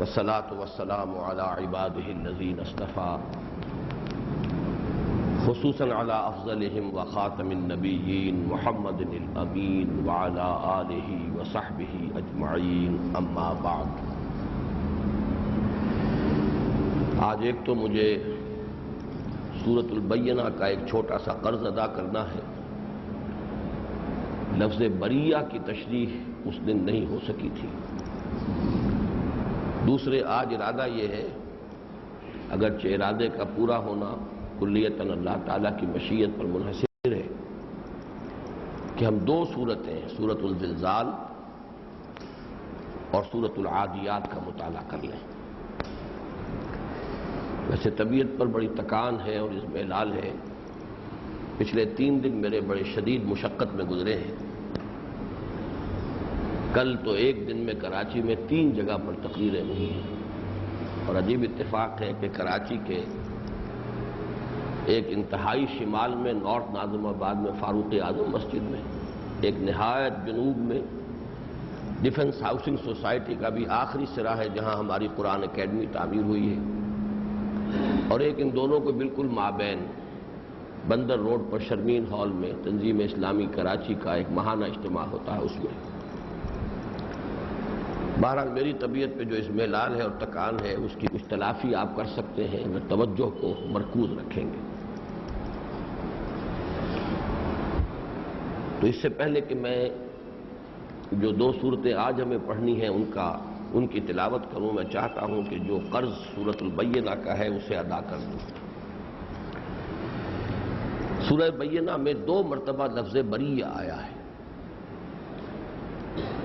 والصلاة والسلام على عباده الذين اصطفى خصوصا على افضلهم وخاتم النبيين محمد الامین وعلى آلہ وصحبہ اجمعین اما بعد۔ آج ایک تو مجھے سورۃ البینہ کا ایک چھوٹا سا قرض ادا کرنا ہے۔ لفظ بریہ کی تشریح اس دن نہیں ہو سکی تھی۔ دوسرے آج ارادہ یہ ہے، اگرچہ ارادے کا پورا ہونا کلیتاً اللہ تعالیٰ کی مشیت پر منحصر ہے، کہ ہم دو صورتیں سورۃ الزلزال اور سورۃ العادیات کا مطالعہ کر لیں۔ ویسے طبیعت پر بڑی تکان ہے اور اضمحلال ہے۔ پچھلے 3 دن میرے بڑے شدید مشقت میں گزرے ہیں۔ کل تو ایک دن میں کراچی میں 3 جگہ پر تقریریں ہوئی ہیں، اور عجیب اتفاق ہے کہ کراچی کے ایک انتہائی شمال میں نارتھ ناظم آباد میں فاروق اعظم مسجد میں، ایک نہایت جنوب میں ڈیفنس ہاؤسنگ سوسائٹی کا بھی آخری سرا ہے جہاں ہماری قرآن اکیڈمی تعمیر ہوئی ہے، اور ایک ان دونوں کو بالکل مابین بندر روڈ پر شرمین ہال میں تنظیم اسلامی کراچی کا ایک ماہانہ اجتماع ہوتا ہے۔ اس میں بہرحال میری طبیعت پہ جو اضمحلال ہے اور تکان ہے اس کی کچھ تلافی آپ کر سکتے ہیں اگر توجہ کو مرکوز رکھیں گے۔ تو اس سے پہلے کہ میں جو 2 صورتیں آج ہمیں پڑھنی ہیں ان کی تلاوت کروں، میں چاہتا ہوں کہ جو قرض سورۃ البینہ کا ہے اسے ادا کر دوں۔ سورہ بینہ میں 2 مرتبہ لفظ بریہ آیا ہے۔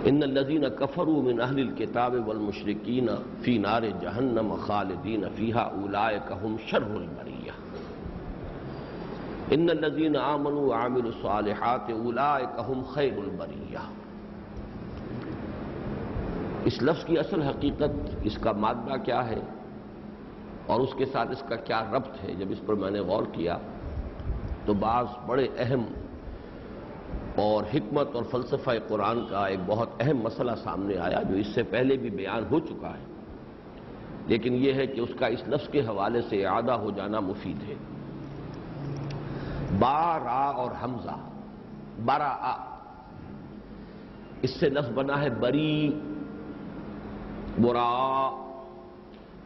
ان الذین کفروا من اہل الکتاب والمشرکین فی نار جہنم خالدین فیہا اولئک ھم شر البریہ ان الذین آمنوا وعملوا الصالحات اولئک ھم خیر البریہ۔ اس لفظ کی اصل حقیقت، اس کا مادہ کیا ہے اور اس کے ساتھ اس کا کیا ربط ہے، جب اس پر میں نے غور کیا تو بعض بڑے اہم اور حکمت اور فلسفہ قرآن کا ایک بہت اہم مسئلہ سامنے آیا، جو اس سے پہلے بھی بیان ہو چکا ہے، لیکن یہ ہے کہ اس کا اس لفظ کے حوالے سے اعادہ ہو جانا مفید ہے۔ با، را اور حمزہ، برا، اس سے لفظ بنا ہے بری، برا،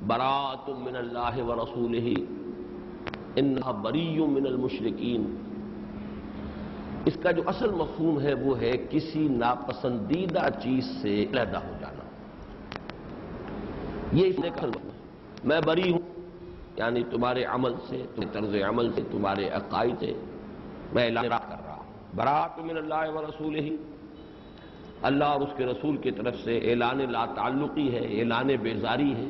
براۃ من اللہ ورسولہ انہ بری من المشرکین۔ اس کا جو اصل مفہوم ہے وہ ہے کسی ناپسندیدہ چیز سے علیحدہ ہو جانا۔ یہ اس نے کہا میں بری ہوں، یعنی تمہارے عمل سے، تمہارے طرز عمل سے، تمہارے عقائد سے میں اعلان کر رہا ہوں۔ براۃ من اللہ ورسولہ، اللہ اور اس کے رسول کی طرف سے اعلان لا تعلقی ہے، اعلان بیزاری ہے۔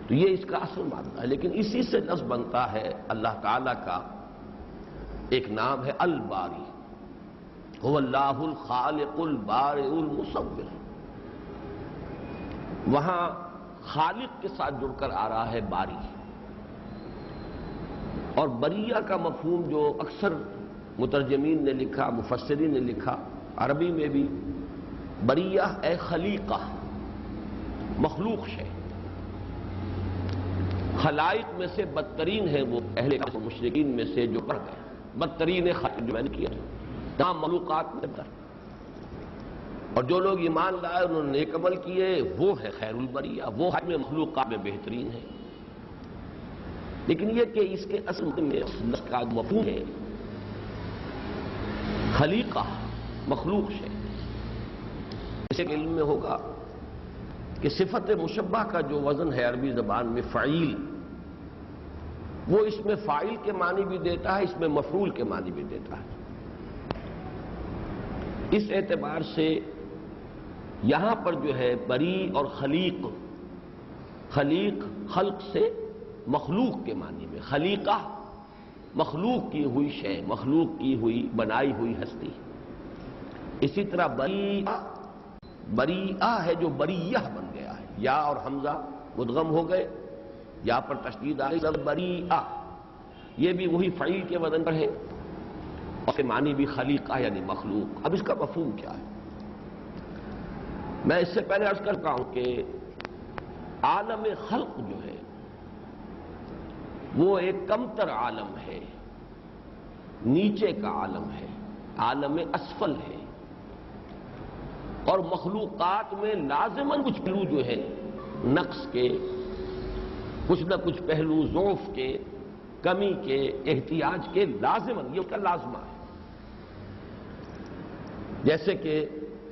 تو یہ اس کا اصل معنی ہے، لیکن اسی سے لفظ بنتا ہے اللہ تعالیٰ کا ایک نام ہے الباری، هو اللہ الخالق البارئ المصور۔ وہاں خالق کے ساتھ جڑ کر آ رہا ہے باری، اور بریہ کا مفہوم جو اکثر مترجمین نے لکھا، مفسرین نے لکھا، عربی میں بھی بریہ اے خلیقہ، مخلوق شے، خلائق میں سے بدترین ہے وہ اہل مشرکین میں سے جو پڑھ گئے، بدترین خلق جو میں نے کیا تمام مخلوقات میں بدتر، اور جو لوگ ایمان لائے انہوں نے نیک عمل کیے وہ ہے خیر البریہ، وہ حجم مخلوقات میں بہترین ہے۔ لیکن یہ کہ اس کے اصل میں اس کا مفہوم ہے خلیقہ، مخلوق ہے۔ اس کے علم میں ہوگا کہ صفت مشبہ کا جو وزن ہے عربی زبان میں فعیل، وہ اس میں فاعل کے معنی بھی دیتا ہے، اس میں مفعول کے معنی بھی دیتا ہے۔ اس اعتبار سے یہاں پر جو ہے بری اور خلیق، خلیق خلق سے مخلوق کے معنی میں، خلیقہ مخلوق کی ہوئی شے، مخلوق کی ہوئی بنائی ہوئی ہستی۔ اسی طرح بریہ ہے جو بریہ بن گیا ہے، یا اور حمزہ مدغم ہو گئے، یا پر تشدید آئی، بریہ یہ بھی وہی فعیل کے وزن پر ہے، اور اس کے معنی بھی خلیقہ یعنی مخلوق۔ اب اس کا مفہوم کیا ہے؟ میں اس سے پہلے عرض کرتا ہوں کہ عالم خلق جو ہے وہ ایک کمتر عالم ہے، نیچے کا عالم ہے، عالم اسفل ہے، اور مخلوقات میں لازماً کچھ پہلو جو ہے نقص کے، کچھ نہ کچھ پہلو ضعف کے، کمی کے، احتیاج کے لازماً یہ اس کا لازمہ ہے۔ جیسے کہ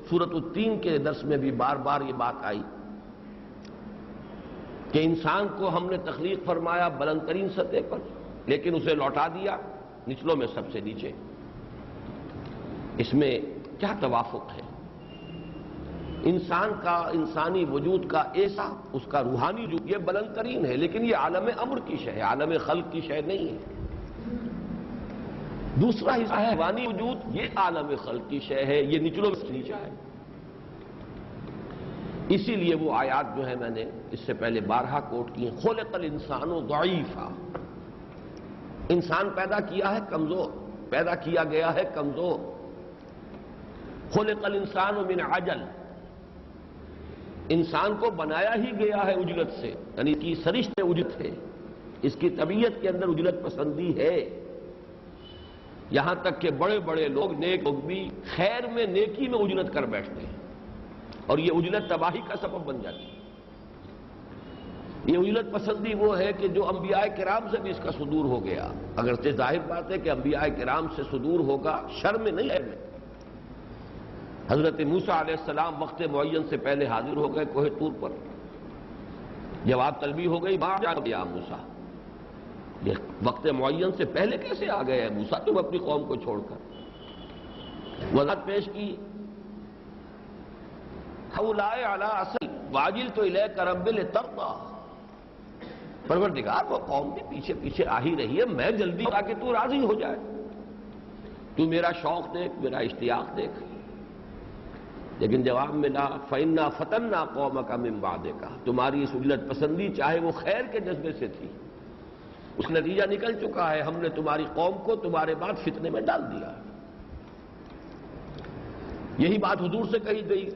سورۃ التین کے درس میں بھی بار بار یہ بات آئی کہ انسان کو ہم نے تخلیق فرمایا بلند ترین سطح پر، لیکن اسے لوٹا دیا نچلوں میں سب سے نیچے۔ اس میں کیا توافق ہے؟ انسان کا، انسانی وجود کا ایسا، اس کا روحانی وجود یہ بلند ترین ہے، لیکن یہ عالم امر کی شے ہے، عالم خلق کی شے نہیں ہے۔ دوسرا حصہ ہے حیوانی وجود، یہ عالم خلق کی شے ہے، یہ نچلوں میں نیچا ہے۔ اسی لیے وہ آیات جو ہے میں نے اس سے پہلے بارہا کوٹ کی ہیں، خلق الانسان ضعیفا، انسان پیدا کیا ہے کمزور، پیدا کیا گیا ہے کمزور۔ خلق الانسان من عجل، انسان کو بنایا ہی گیا ہے عجلت سے، یعنی کہ سرشت عجلت ہے، اس کی طبیعت کے اندر عجلت پسندی ہے۔ یہاں تک کہ بڑے بڑے لوگ، نیک لوگ بھی خیر میں، نیکی میں عجلت کر بیٹھتے ہیں، اور یہ عجلت تباہی کا سبب بن جاتی ہے۔ یہ عجلت پسندی وہ ہے کہ جو انبیاء کرام سے بھی اس کا صدور ہو گیا، اگرچہ ظاہر بات ہے کہ انبیاء کرام سے صدور ہوگا شر میں نہیں ہے۔ حضرت موسیٰ علیہ السلام وقت معین سے پہلے حاضر ہو گئے کوہ طور پر، جواب طلبی ہو گئی، ماں جا گیا موسیٰ، یہ وقت معین سے پہلے کیسے آ گئے موسیٰ تم اپنی قوم کو چھوڑ کر؟ وضاحت پیش کی، حولائے علی اصل واجلت الیک رب لترضی، پروردگار وہ قوم بھی پیچھے پیچھے آ ہی رہی ہے، میں جلدی تاکہ تو راضی ہو جائے، تو میرا شوق دیکھ، میرا اشتیاق دیکھ۔ لیکن جواب ملا فَإِنَّا فَتَنَّا قَوْمَكَ مِن بَعْدِكَ، تمہاری اس عجلت پسندی چاہے وہ خیر کے جذبے سے تھی، اس نتیجہ نکل چکا ہے، ہم نے تمہاری قوم کو تمہارے بعد فتنے میں ڈال دیا۔ یہی بات حضور سے کہی گئی،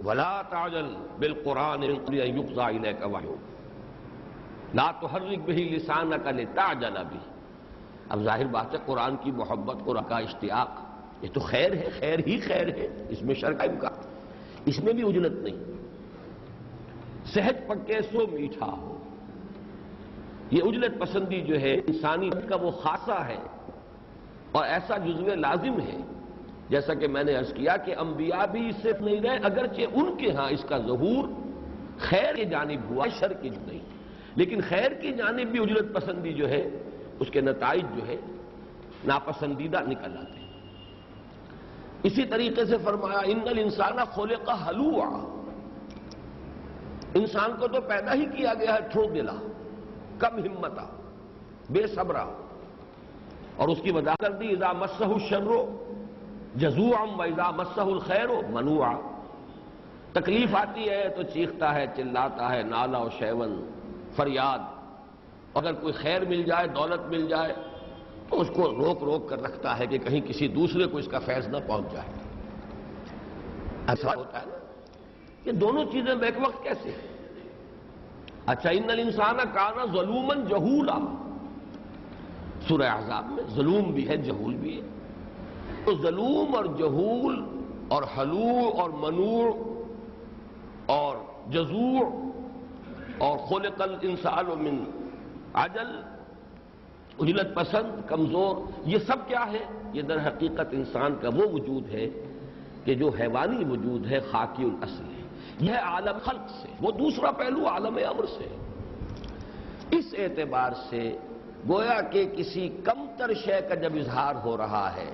وَلَا تَعْجَلْ بِالْقُرْآنِ مِن قَبْلِ أَن يُقْضَىٰ إِلَيْكَ وَحْيُهُ لَا تُحَرِّكْ بِهِ لِسَانَكَ لِتَعْجَلَ بِهِ۔ اب ظاہر بات ہے قرآن کی محبت، قرآن کا اشتیاق، یہ تو خیر ہے، خیر ہی خیر ہے، اس میں شر کا امکان، اس میں بھی عجلت نہیں۔ صحت پکے سو میٹھا ہو، یہ عجلت پسندی جو ہے انسانیت کا وہ خاصہ ہے، اور ایسا جزو لازم ہے، جیسا کہ میں نے عرض کیا کہ انبیاء بھی اس سے نہیں رہے، اگرچہ ان کے ہاں اس کا ظہور خیر کی جانب ہوا، شر کی نہیں، لیکن خیر کی جانب بھی عجلت پسندی جو ہے اس کے نتائج جو ہے ناپسندیدہ نکل آتے ہیں۔ اسی طریقے سے فرمایا ان الانسان خلق ہلوعا، انسان کو تو پیدا ہی کیا گیا ہے ٹھوک دلا، کم ہمتا، بے صبرا، اور اس کی وضاحت کر دی اذا مسہ الشر جزوعا واذا مسہ الخیر منوعا، تکلیف آتی ہے تو چیختا ہے، چلاتا ہے، نالا و شیون، فریاد، اگر کوئی خیر مل جائے، دولت مل جائے تو اس کو روک روک کر رکھتا ہے کہ کہیں کسی دوسرے کو اس کا فیض نہ پہنچ جائے۔ ایسا ہوتا ہے نا، یہ دونوں چیزیں بیک وقت کیسے؟ اچھا ان الانسان کان ظلوما جہولا، سورہ احزاب میں ظلوم بھی ہے، جہول بھی ہے، تو ظلوم اور جہول اور حلوع اور منوع اور جزوع اور خلق الانسان من عجل، عجلت پسند، کمزور، یہ سب کیا ہے؟ یہ در حقیقت انسان کا وہ وجود ہے کہ جو حیوانی وجود ہے، خاکی الاصل ہے، یہ عالم خلق سے، وہ دوسرا پہلو عالم امر سے۔ اس اعتبار سے گویا کہ کسی کمتر شے کا جب اظہار ہو رہا ہے،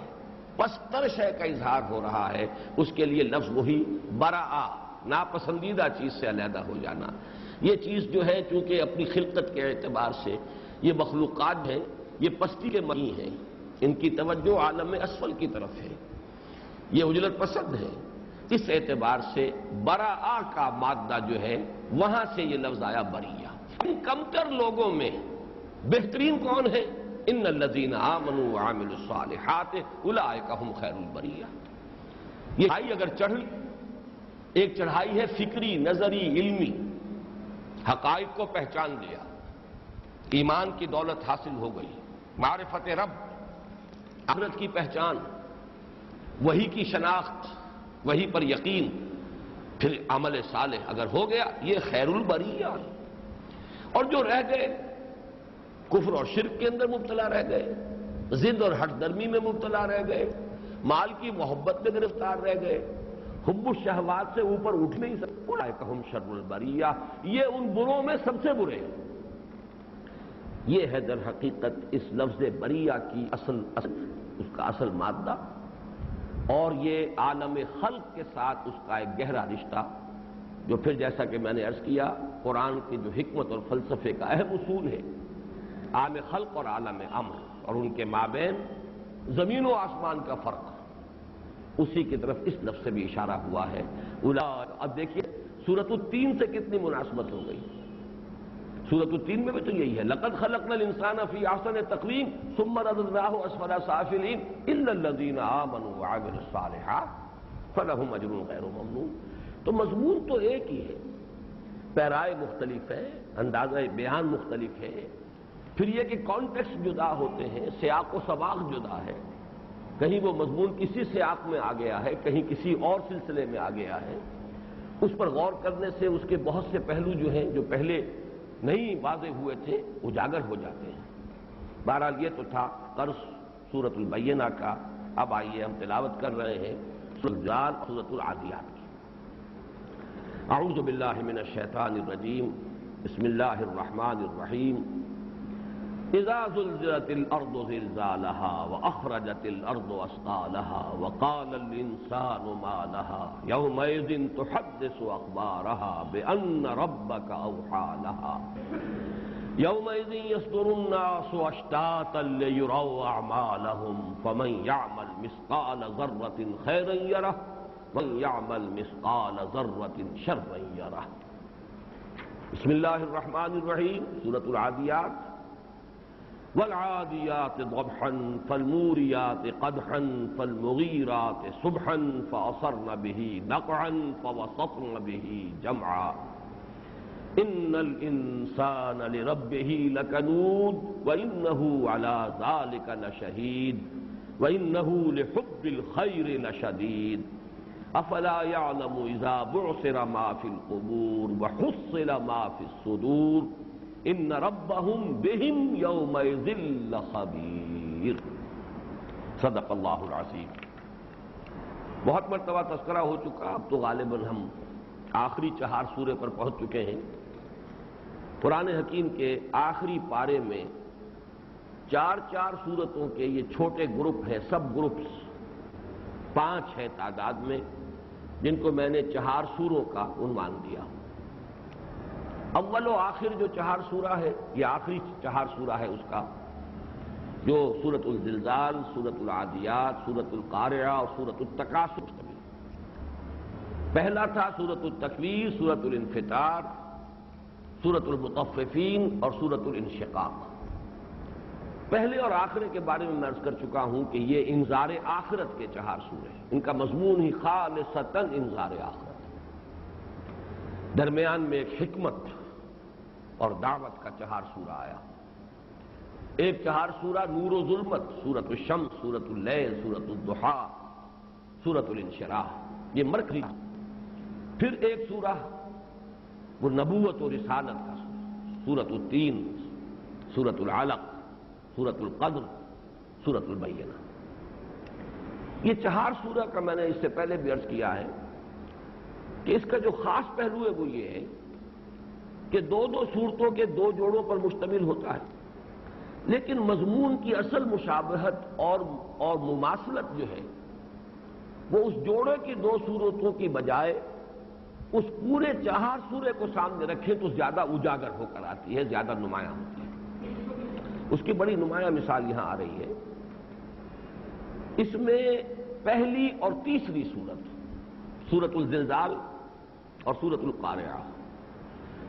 پستر شے کا اظہار ہو رہا ہے، اس کے لیے لفظ وہی براء، ناپسندیدہ چیز سے علیحدہ ہو جانا۔ یہ چیز جو ہے چونکہ اپنی خلقت کے اعتبار سے یہ مخلوقات ہیں، یہ پستی کے معنی ہیں، ان کی توجہ عالم اسفل کی طرف ہے، یہ عجلت پسند ہے، اس اعتبار سے براء کا مادہ جو ہے وہاں سے یہ لفظ آیا بریہ۔ ان کمتر لوگوں میں بہترین کون ہے؟ ان الذین آمنوا وعملوا الصالحات اولئک هم خیر البریہ۔ یہ چڑھائی اگر چڑھی، ایک چڑھائی ہے فکری، نظری، علمی، حقائق کو پہچان لیا، ایمان کی دولت حاصل ہو گئی، معرفت رب، آخرت کی پہچان، وہی کی شناخت، وہی پر یقین، پھر عمل صالح اگر ہو گیا، یہ خیر البریہ۔ اور جو رہ گئے کفر اور شرک کے اندر مبتلا رہ گئے، ضد اور ہٹ درمی میں مبتلا رہ گئے، مال کی محبت میں گرفتار رہ گئے، حب الشہوات سے اوپر اٹھ نہیں سکتے، اولئک ہم شر البریہ، یہ ان بروں میں سب سے برے ہیں۔ یہ ہے در حقیقت اس لفظ بریہ کی اس کا اصل مادہ، اور یہ عالم خلق کے ساتھ اس کا ایک گہرا رشتہ، جو پھر جیسا کہ میں نے عرض کیا قرآن کی جو حکمت اور فلسفے کا اہم اصول ہے، عالم خلق اور عالم امر، اور ان کے مابین زمین و آسمان کا فرق، اسی کی طرف اس لفظ سے بھی اشارہ ہوا ہے۔ اب دیکھیے سورۃ التین سے کتنی مناسبت ہو گئی، سورۃ التین میں بھی تو یہی ہے، لقد خلقنا الانسان فی احسن تقویم ثم رددناہ اسفل سافلین الا الذین آمنوا وعملوا الصالحات فلہم اجر غیر ممنون۔ تو مضمون تو ایک ہی ہے، پیرائے مختلف ہے، اندازہ بیان مختلف ہے، پھر یہ کہ کانٹیکسٹ جدا ہوتے ہیں، سیاق و سباق جدا ہے، کہیں وہ مضمون کسی سیاق میں آ گیا ہے، کہیں کسی اور سلسلے میں آ گیا ہے، اس پر غور کرنے سے اس کے بہت سے پہلو جو ہیں جو پہلے نہیں واضح ہوئے تھے اجاگر ہو جاتے ہیں۔ بہرحال یہ تو تھا قرض سورۃ البینہ کا۔ اب آئیے ہم تلاوت کر رہے ہیں سورۃ العادیات کی۔ اعوذ باللہ من الشیطان الرجیم، بسم اللہ الرحمن الرحیم۔ اذا زلزلت الارض زلزالها واخرجت الارض اثقالها وقال الانسان ما لها يومئذ تحدث اخبارها بان ربك اوحى لها يومئذ يصدر الناس اشتاتا ليروا اعمالهم فمن يعمل مثقال ذرة خيرا يره ومن يعمل مثقال ذرة شرا يره۔ بسم اللہ الرحمن الرحیم، سورۃ العادیات۔ والعادیات ضبحا فالموریات قدحا فالمغیرات صبحا فأثرن به نقعا فوسطن به جمعا ان الانسان لربه لکنود وانه على ذلك لشهید وانه لحب الخير لشدید افلا يعلم اذا بعثر ما في القبور وحصل ما في الصدور ان ربهم بهم یومئذ لخبیر۔ صدق اللہ العظیم۔ بہت مرتبہ تذکرہ ہو چکا، اب تو غالباً ہم آخری 4 سورے پر پہنچ چکے ہیں۔ قرآن حکیم کے آخری پارے میں 4 سورتوں کے یہ چھوٹے گروپ ہیں، سب گروپس 5 ہیں تعداد میں، جن کو میں نے 4 سوروں کا عنوان دیا۔ اول و آخر جو 4 سورہ ہے، یہ آخری 4 سورہ ہے اس کا، جو سورۃ الزلزال، سورۃ العادیات، سورۃ القارعہ اور سورۃ التکاثر مشتمل۔ پہلا تھا سورۃ التکویر، سورۃ الانفطار، سورۃ المطففین اور سورۃ الانشقاق۔ پہلے اور آخرے کے بارے میں عرض کر چکا ہوں کہ یہ انذار آخرت کے 4 سورے ہیں، ان کا مضمون ہی خالصتاً انذار آخرت۔ درمیان میں ایک حکمت اور دعوت کا 4 سورہ آیا۔ ایک 4 سورہ نور و ظلمت، سورۃ الشمس، سورۃ اللیل، سورۃ الضحیٰ، سورۃ الانشراح، یہ مرکزی۔ پھر ایک سورہ وہ نبوت و رسالت کا سورۃ التین، سورۃ العلق، سورۃ القدر، سورۃ البینہ۔ یہ 4 سورہ کا میں نے اس سے پہلے بھی عرض کیا ہے کہ اس کا جو خاص پہلو ہے وہ یہ ہے کہ 2 سورتوں کے 2 جوڑوں پر مشتمل ہوتا ہے، لیکن مضمون کی اصل مشابہت اور مماثلت جو ہے وہ اس جوڑے کی 2 سورتوں کی بجائے اس پورے 4 سورے کو سامنے رکھے تو زیادہ اجاگر ہو کر آتی ہے، زیادہ نمایاں ہوتی ہے۔ اس کی بڑی نمایاں مثال یہاں آ رہی ہے۔ اس میں پہلی اور تیسری سورت، سورۃ الزلزال اور سورۃ القارعہ،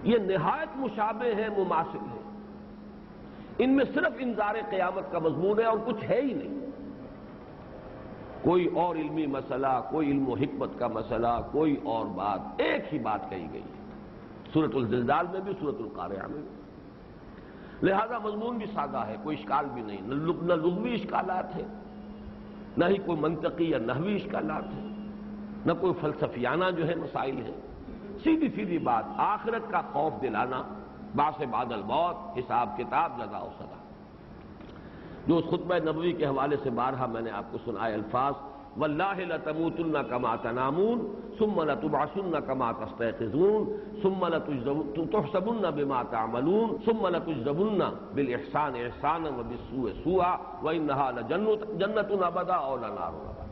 یہ نہایت مشابہ ہیں، مماثل ہیں۔ ان میں صرف انذار قیامت کا مضمون ہے اور کچھ ہے ہی نہیں، کوئی اور علمی مسئلہ، کوئی علم و حکمت کا مسئلہ، کوئی اور بات، ایک ہی بات کہی گئی ہے۔ سورۃ الزلزال میں بھی، سورۃ القارعہ میں بھی۔ لہذا مضمون بھی سادہ ہے، کوئی اشکال بھی نہیں، نہ لغوی اشکالات ہیں، نہ ہی کوئی منطقی یا نحوی اشکالات ہیں، نہ کوئی فلسفیانہ جو ہے مسائل ہیں۔ سیدھی سیدھی بات، آخرت کا خوف دلانا، بعث بعد الموت، حساب کتاب، جزا و سزا۔ جو اس خطبہ نبوی کے حوالے سے بارہا میں نے آپ کو سنائے الفاظ، واللہ لتموتن کما تنامون ثم لتبعثن کما تستيقظون ثم لتحسبن بما تعملون ثم لتجزون بالاحسان احسانا وبالسوء سوءا وانها لجنۃ ابدا اور نار ابدا۔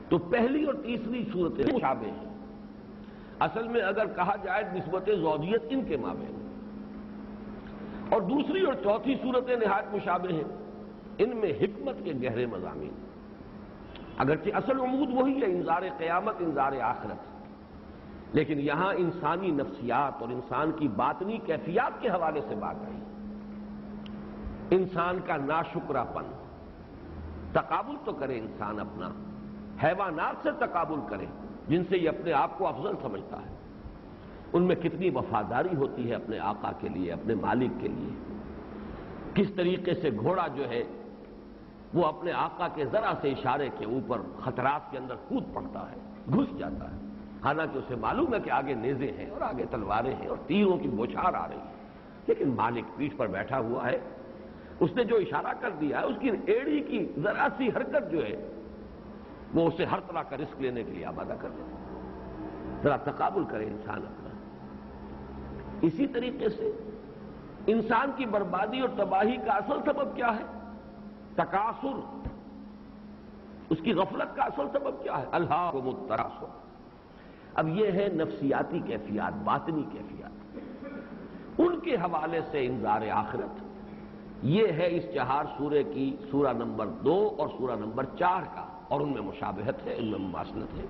تو پہلی اور تیسری صورتیں مشابہ ہیں، اصل میں اگر کہا جائے نسبت زوجیت ان کے مابین، اور دوسری اور چوتھی صورتیں نہایت مشابہ ہیں، ان میں حکمت کے گہرے مضامین، اگرچہ اصل عمود وہی ہے، انذار قیامت، انذار آخرت، لیکن یہاں انسانی نفسیات اور انسان کی باطنی کیفیات کے حوالے سے بات آئی۔ انسان کا ناشکرا پن، تقابل تو کرے انسان اپنا، حیوانات سے تقابل کرے جن سے یہ اپنے آپ کو افضل سمجھتا ہے، ان میں کتنی وفاداری ہوتی ہے اپنے آقا کے لیے، اپنے مالک کے لیے، کس طریقے سے گھوڑا جو ہے وہ اپنے آقا کے ذرا سے اشارے کے اوپر خطرات کے اندر کود پڑتا ہے، گھس جاتا ہے، حالانکہ اسے معلوم ہے کہ آگے نیزے ہیں اور آگے تلواریں ہیں اور تیروں کی بوچھار آ رہی ہے، لیکن مالک پیٹھ پر بیٹھا ہوا ہے، اس نے جو اشارہ کر دیا ہے، اس کی ایڑی کی ذرا سی حرکت جو ہے وہ اسے ہر طرح کا رسک لینے کے لیے آمادہ کر دیتا ہے۔ ذرا تقابل کرے انسان اپنا۔ اسی طریقے سے انسان کی بربادی اور تباہی کا اصل سبب کیا ہے؟ تکاثر۔ اس کی غفلت کا اصل سبب کیا ہے؟ الہاکم التکاثر۔ اب یہ ہے نفسیاتی کیفیات، باطنی کیفیات، ان کے حوالے سے انذار آخرت۔ یہ ہے اس چہار سورے کی سورہ نمبر 2 اور سورہ نمبر 4 کا، اور ان میں مشابہت ہے، ان میں مماثلت ہے،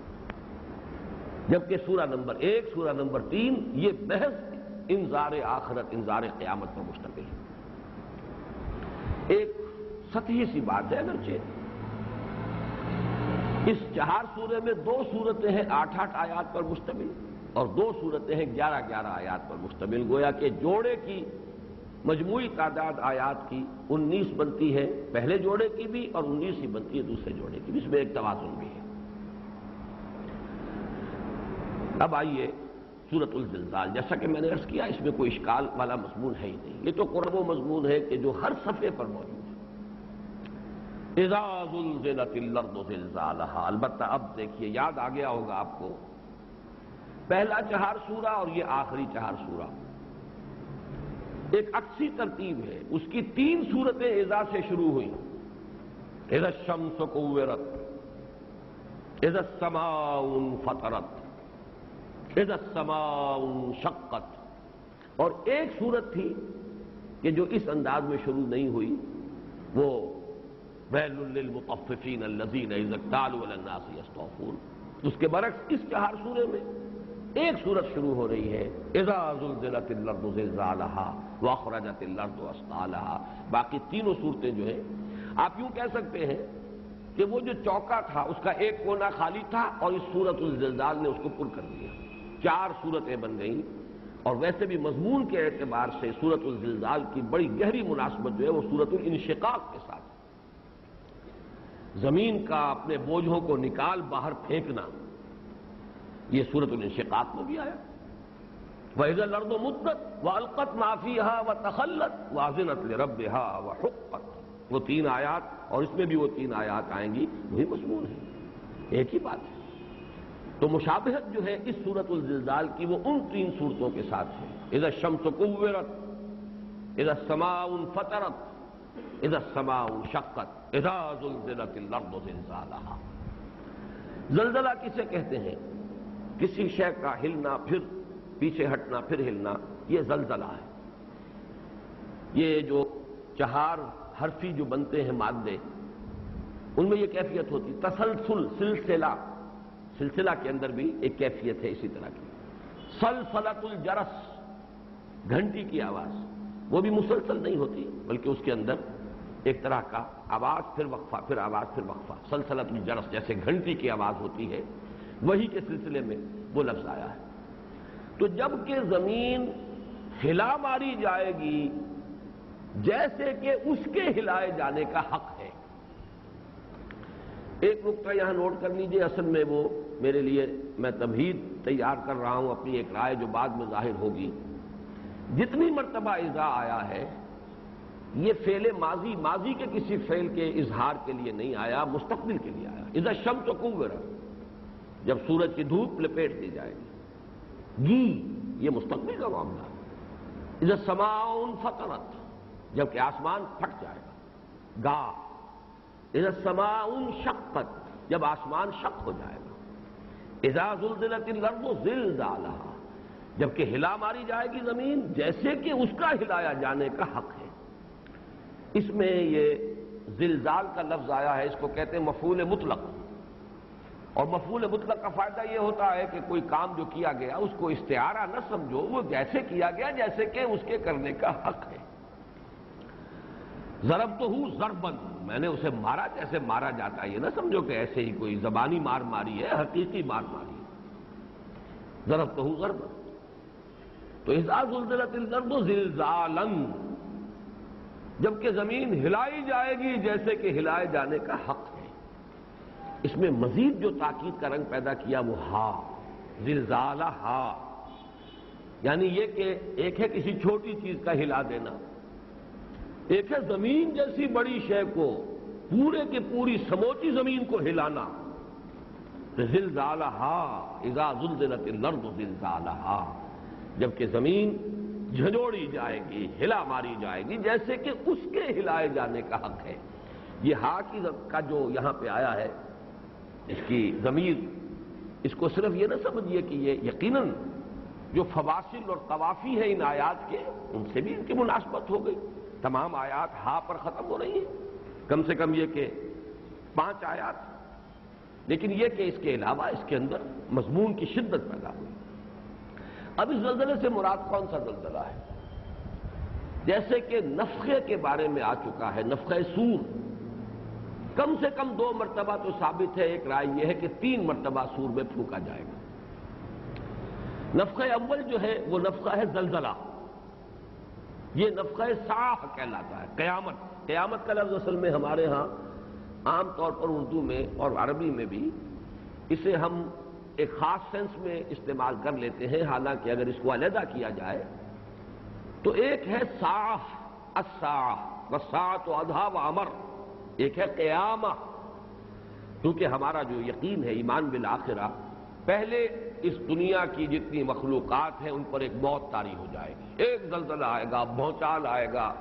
جبکہ سورہ نمبر 1، سورہ نمبر 3 یہ محض انذار آخرت، انذار قیامت پر مشتمل ہے۔ ایک سطحی سی بات ہے اگرچہ، اس چہار سورے میں 2 صورتیں ہیں 8-8 آیات پر مشتمل، اور 2 صورتیں ہیں 11-11 آیات پر مشتمل، گویا کہ جوڑے کی مجموعی تعداد آیات کی 19 بنتی ہے پہلے جوڑے کی بھی، اور 19 ہی بنتی ہے دوسرے جوڑے کی بھی، اس میں ایک توازن بھی ہے۔ اب آئیے سورۃ الزلزال، جیسا کہ میں نے عرض کیا، اس میں کوئی اشکال والا مضمون ہے ہی نہیں، یہ تو قرآن و مضمون ہے کہ جو ہر صفحے پر موجود ہے۔ اذا زلزلت الارض زلزالها، البتہ اب دیکھیے، یاد آ گیا ہوگا آپ کو، پہلا چہار سورہ اور یہ آخری چہار سورہ ایک عکسی ترتیب ہے، اس کی 3 صورتیں اذا سے شروع ہوئی، اذا الشمس کورت، اذا السماء انفطرت، اذا السماء انشقت، اور ایک صورت تھی کہ جو اس انداز میں شروع نہیں ہوئی، وہ ویل للمطففین الذین اذا اکتالوا علی الناس یستوفون۔ اس کے برعکس اس چہار سورے میں ایک صورت شروع ہو رہی ہے، اذا زلزلت الارض زلزالها واخرجت الارض اثقالها۔ باقی تینوں صورتیں جو ہیں، آپ یوں کہہ سکتے ہیں کہ وہ جو چوکا تھا اس کا ایک کونا خالی تھا، اور اس سورۃ الزلزال نے اس کو پر کر دیا، 4 صورتیں بن گئیں۔ اور ویسے بھی مضمون کے اعتبار سے سورۃ الزلزال کی بڑی گہری مناسبت جو ہے وہ سورۃ الانشقاق کے ساتھ، زمین کا اپنے بوجھوں کو نکال باہر پھینکنا، یہ سورۃ الانشقاق میں بھی آیا، وَإِذَا الْأَرْضُ مُدَّتْ وَأَلْقَتْ مَا فِيهَا وَتَخَلَّتْ وَأَذِنَتْ لِرَبِّهَا وَحُقَّتْ، وہ 3 آیات، اور اس میں بھی وہ 3 آیات آئیں گی، وہی مضمون ہے، ایک ہی بات ہے۔ تو مشابہت جو ہے اس سورۃ الزلزال کی وہ ان 3 صورتوں کے ساتھ ہے، اذا الشمس کورت، اذا السماء انفطرت، اذا السماء انشقت، اذا زلزلت الارض زلزالها۔ زلزلہ کسے کہتے ہیں؟ کسی شے کا ہلنا، پھر پیچھے ہٹنا، پھر ہلنا، یہ زلزلہ ہے۔ یہ جو 4 حرفی جو بنتے ہیں مادے، ان میں یہ کیفیت ہوتی، تسلسل، سلسلہ کے اندر بھی ایک کیفیت ہے اسی طرح کی۔ سلسلۃ الجرس، گھنٹی کی آواز، وہ بھی مسلسل نہیں ہوتی، بلکہ اس کے اندر ایک طرح کا آواز، پھر وقفہ، پھر آواز، پھر وقفہ، سلسلۃ الجرس، جیسے گھنٹی کی آواز ہوتی ہے، وہی کے سلسلے میں وہ لفظ آیا ہے۔ تو جب کہ زمین ہلا ماری جائے گی جیسے کہ اس کے ہلائے جانے کا حق ہے۔ ایک نقطہ یہاں نوٹ کر لیجئے، اصل میں وہ میرے لیے میں تمہید تیار کر رہا ہوں اپنی ایک رائے جو بعد میں ظاہر ہوگی۔ جتنی مرتبہ اذا آیا ہے یہ فعل ماضی کے کسی فعل کے اظہار کے لیے نہیں آیا، مستقبل کے لیے آیا۔ اذا الشمس کورت، جب سورج کی دھوپ لپیٹ دی جائے گی، یہ مستقبل کا معاملہ ہے۔ اذا السماء انفطرت، جبکہ آسمان پھٹ جائے گا۔ اذا السماء انشقت، جب آسمان شق ہو جائے گا۔ اذا زلزلت الارض زلزالها، جبکہ ہلا ماری جائے گی زمین جیسے کہ اس کا ہلایا جانے کا حق ہے۔ اس میں یہ زلزال کا لفظ آیا ہے، اس کو کہتے ہیں مفعول مطلق، اور مفعول مطلق کا فائدہ یہ ہوتا ہے کہ کوئی کام جو کیا گیا اس کو استعارہ نہ سمجھو، وہ جیسے کیا گیا جیسے کہ اس کے کرنے کا حق ہے۔ ضربتہ ضربا، میں نے اسے مارا جیسے مارا جاتا ہے، یہ نہ سمجھو کہ ایسے ہی کوئی زبانی مار ماری ہے، حقیقی مار ماری ہے۔ ضربتہ ضربا، تو اذا زلزلت الارض زلزالا، جبکہ زمین ہلائی جائے گی جیسے کہ ہلائے جانے کا حق ہے۔ اس میں مزید جو تاکید کا رنگ پیدا کیا وہ ہا، زلزالہ ہا، یعنی یہ کہ ایک ہے کسی چھوٹی چیز کا ہلا دینا، ایک ہے زمین جیسی بڑی شے کو، پورے کی پوری سموچی زمین کو ہلانا۔ زلزالہا اذا زلزلت الارض زلزالہا، جبکہ زمین جھنجوڑی جائے گی، ہلا ماری جائے گی جیسے کہ اس کے ہلائے جانے کا حق ہے۔ یہ ہا کا جو یہاں پہ آیا ہے، اس کی ضمیر، اس کو صرف یہ نہ سمجھیے کہ یہ یقیناً جو فواصل اور قوافی ہیں ان آیات کے، ان سے بھی ان کی مناسبت ہو گئی۔ تمام آیات ہا پر ختم ہو رہی ہیں، کم سے کم یہ کہ 5 آیات، لیکن یہ کہ اس کے علاوہ اس کے اندر مضمون کی شدت پیدا ہوئی۔ اب اس زلزلے سے مراد کون سا زلزلہ ہے؟ جیسے کہ نفخے کے بارے میں آ چکا ہے، نفخہ صور، کم سے کم 2 مرتبہ تو ثابت ہے، ایک رائے یہ ہے کہ 3 مرتبہ صور میں پھونکا جائے گا۔ نفخہ اول جو ہے وہ نفخہ ہے زلزلہ، یہ نفخہ صاح کہلاتا ہے، قیامت۔ قیامت کا لفظ اصل میں ہمارے ہاں عام طور پر اردو میں اور عربی میں بھی اسے ہم ایک خاص سینس میں استعمال کر لیتے ہیں، حالانکہ اگر اس کو علیحدہ کیا جائے تو ایک ہے ساعہ، الساعہ والساعۃ اضحیٰ وامر، ایک ہے قیامہ، کیونکہ ہمارا جو یقین ہے ایمان بالآخرہ، پہلے اس دنیا کی جتنی مخلوقات ہیں ان پر ایک موت طاری ہو جائے گی، ایک زلزلہ آئے گا، بھونچال آئے گا،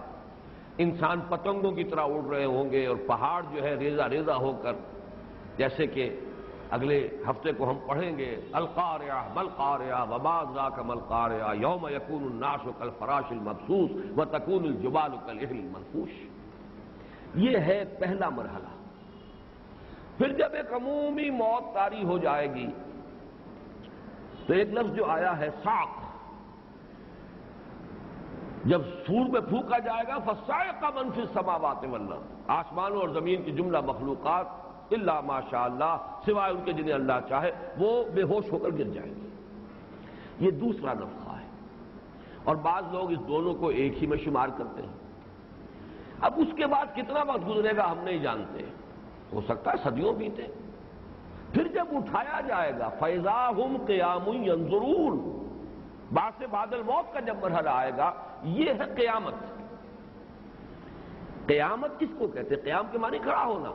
انسان پتنگوں کی طرح اڑ رہے ہوں گے، اور پہاڑ جو ہے ریزہ ریزہ ہو کر، جیسے کہ اگلے ہفتے کو ہم پڑھیں گے، القارعہ مالقارعہ وما ادراک ما القارعہ یوم یکون الناس کالفراش المبثوث وتکون الجبال کالعہن المنفوش۔ یہ ہے پہلا مرحلہ۔ پھر جب ایک عمومی موت طاری ہو جائے گی تو ایک لفظ جو آیا ہے صاق، جب سور میں پھونکا جائے گا فصائق من فی السماوات والارض، آسمانوں اور زمین کی جملہ مخلوقات الا ما شاء اللہ، سوائے ان کے جنہیں اللہ چاہے، وہ بے ہوش ہو کر گر جائیں گے۔ یہ دوسرا نفخہ ہے، اور بعض لوگ اس دونوں کو ایک ہی میں شمار کرتے ہیں۔ اب اس کے بعد کتنا وقت گزرے گا ہم نہیں جانتے، ہو سکتا ہے صدیوں بیتے۔ پھر جب اٹھایا جائے گا فَإِذَا هُمْ قِيَامٌ يَنظُرُونَ، بعد سے بعد الموت کا جب مرحلہ آئے گا، یہ ہے قیامت۔ قیامت کس کو کہتے ہیں؟ قیام کے معنی کھڑا ہونا،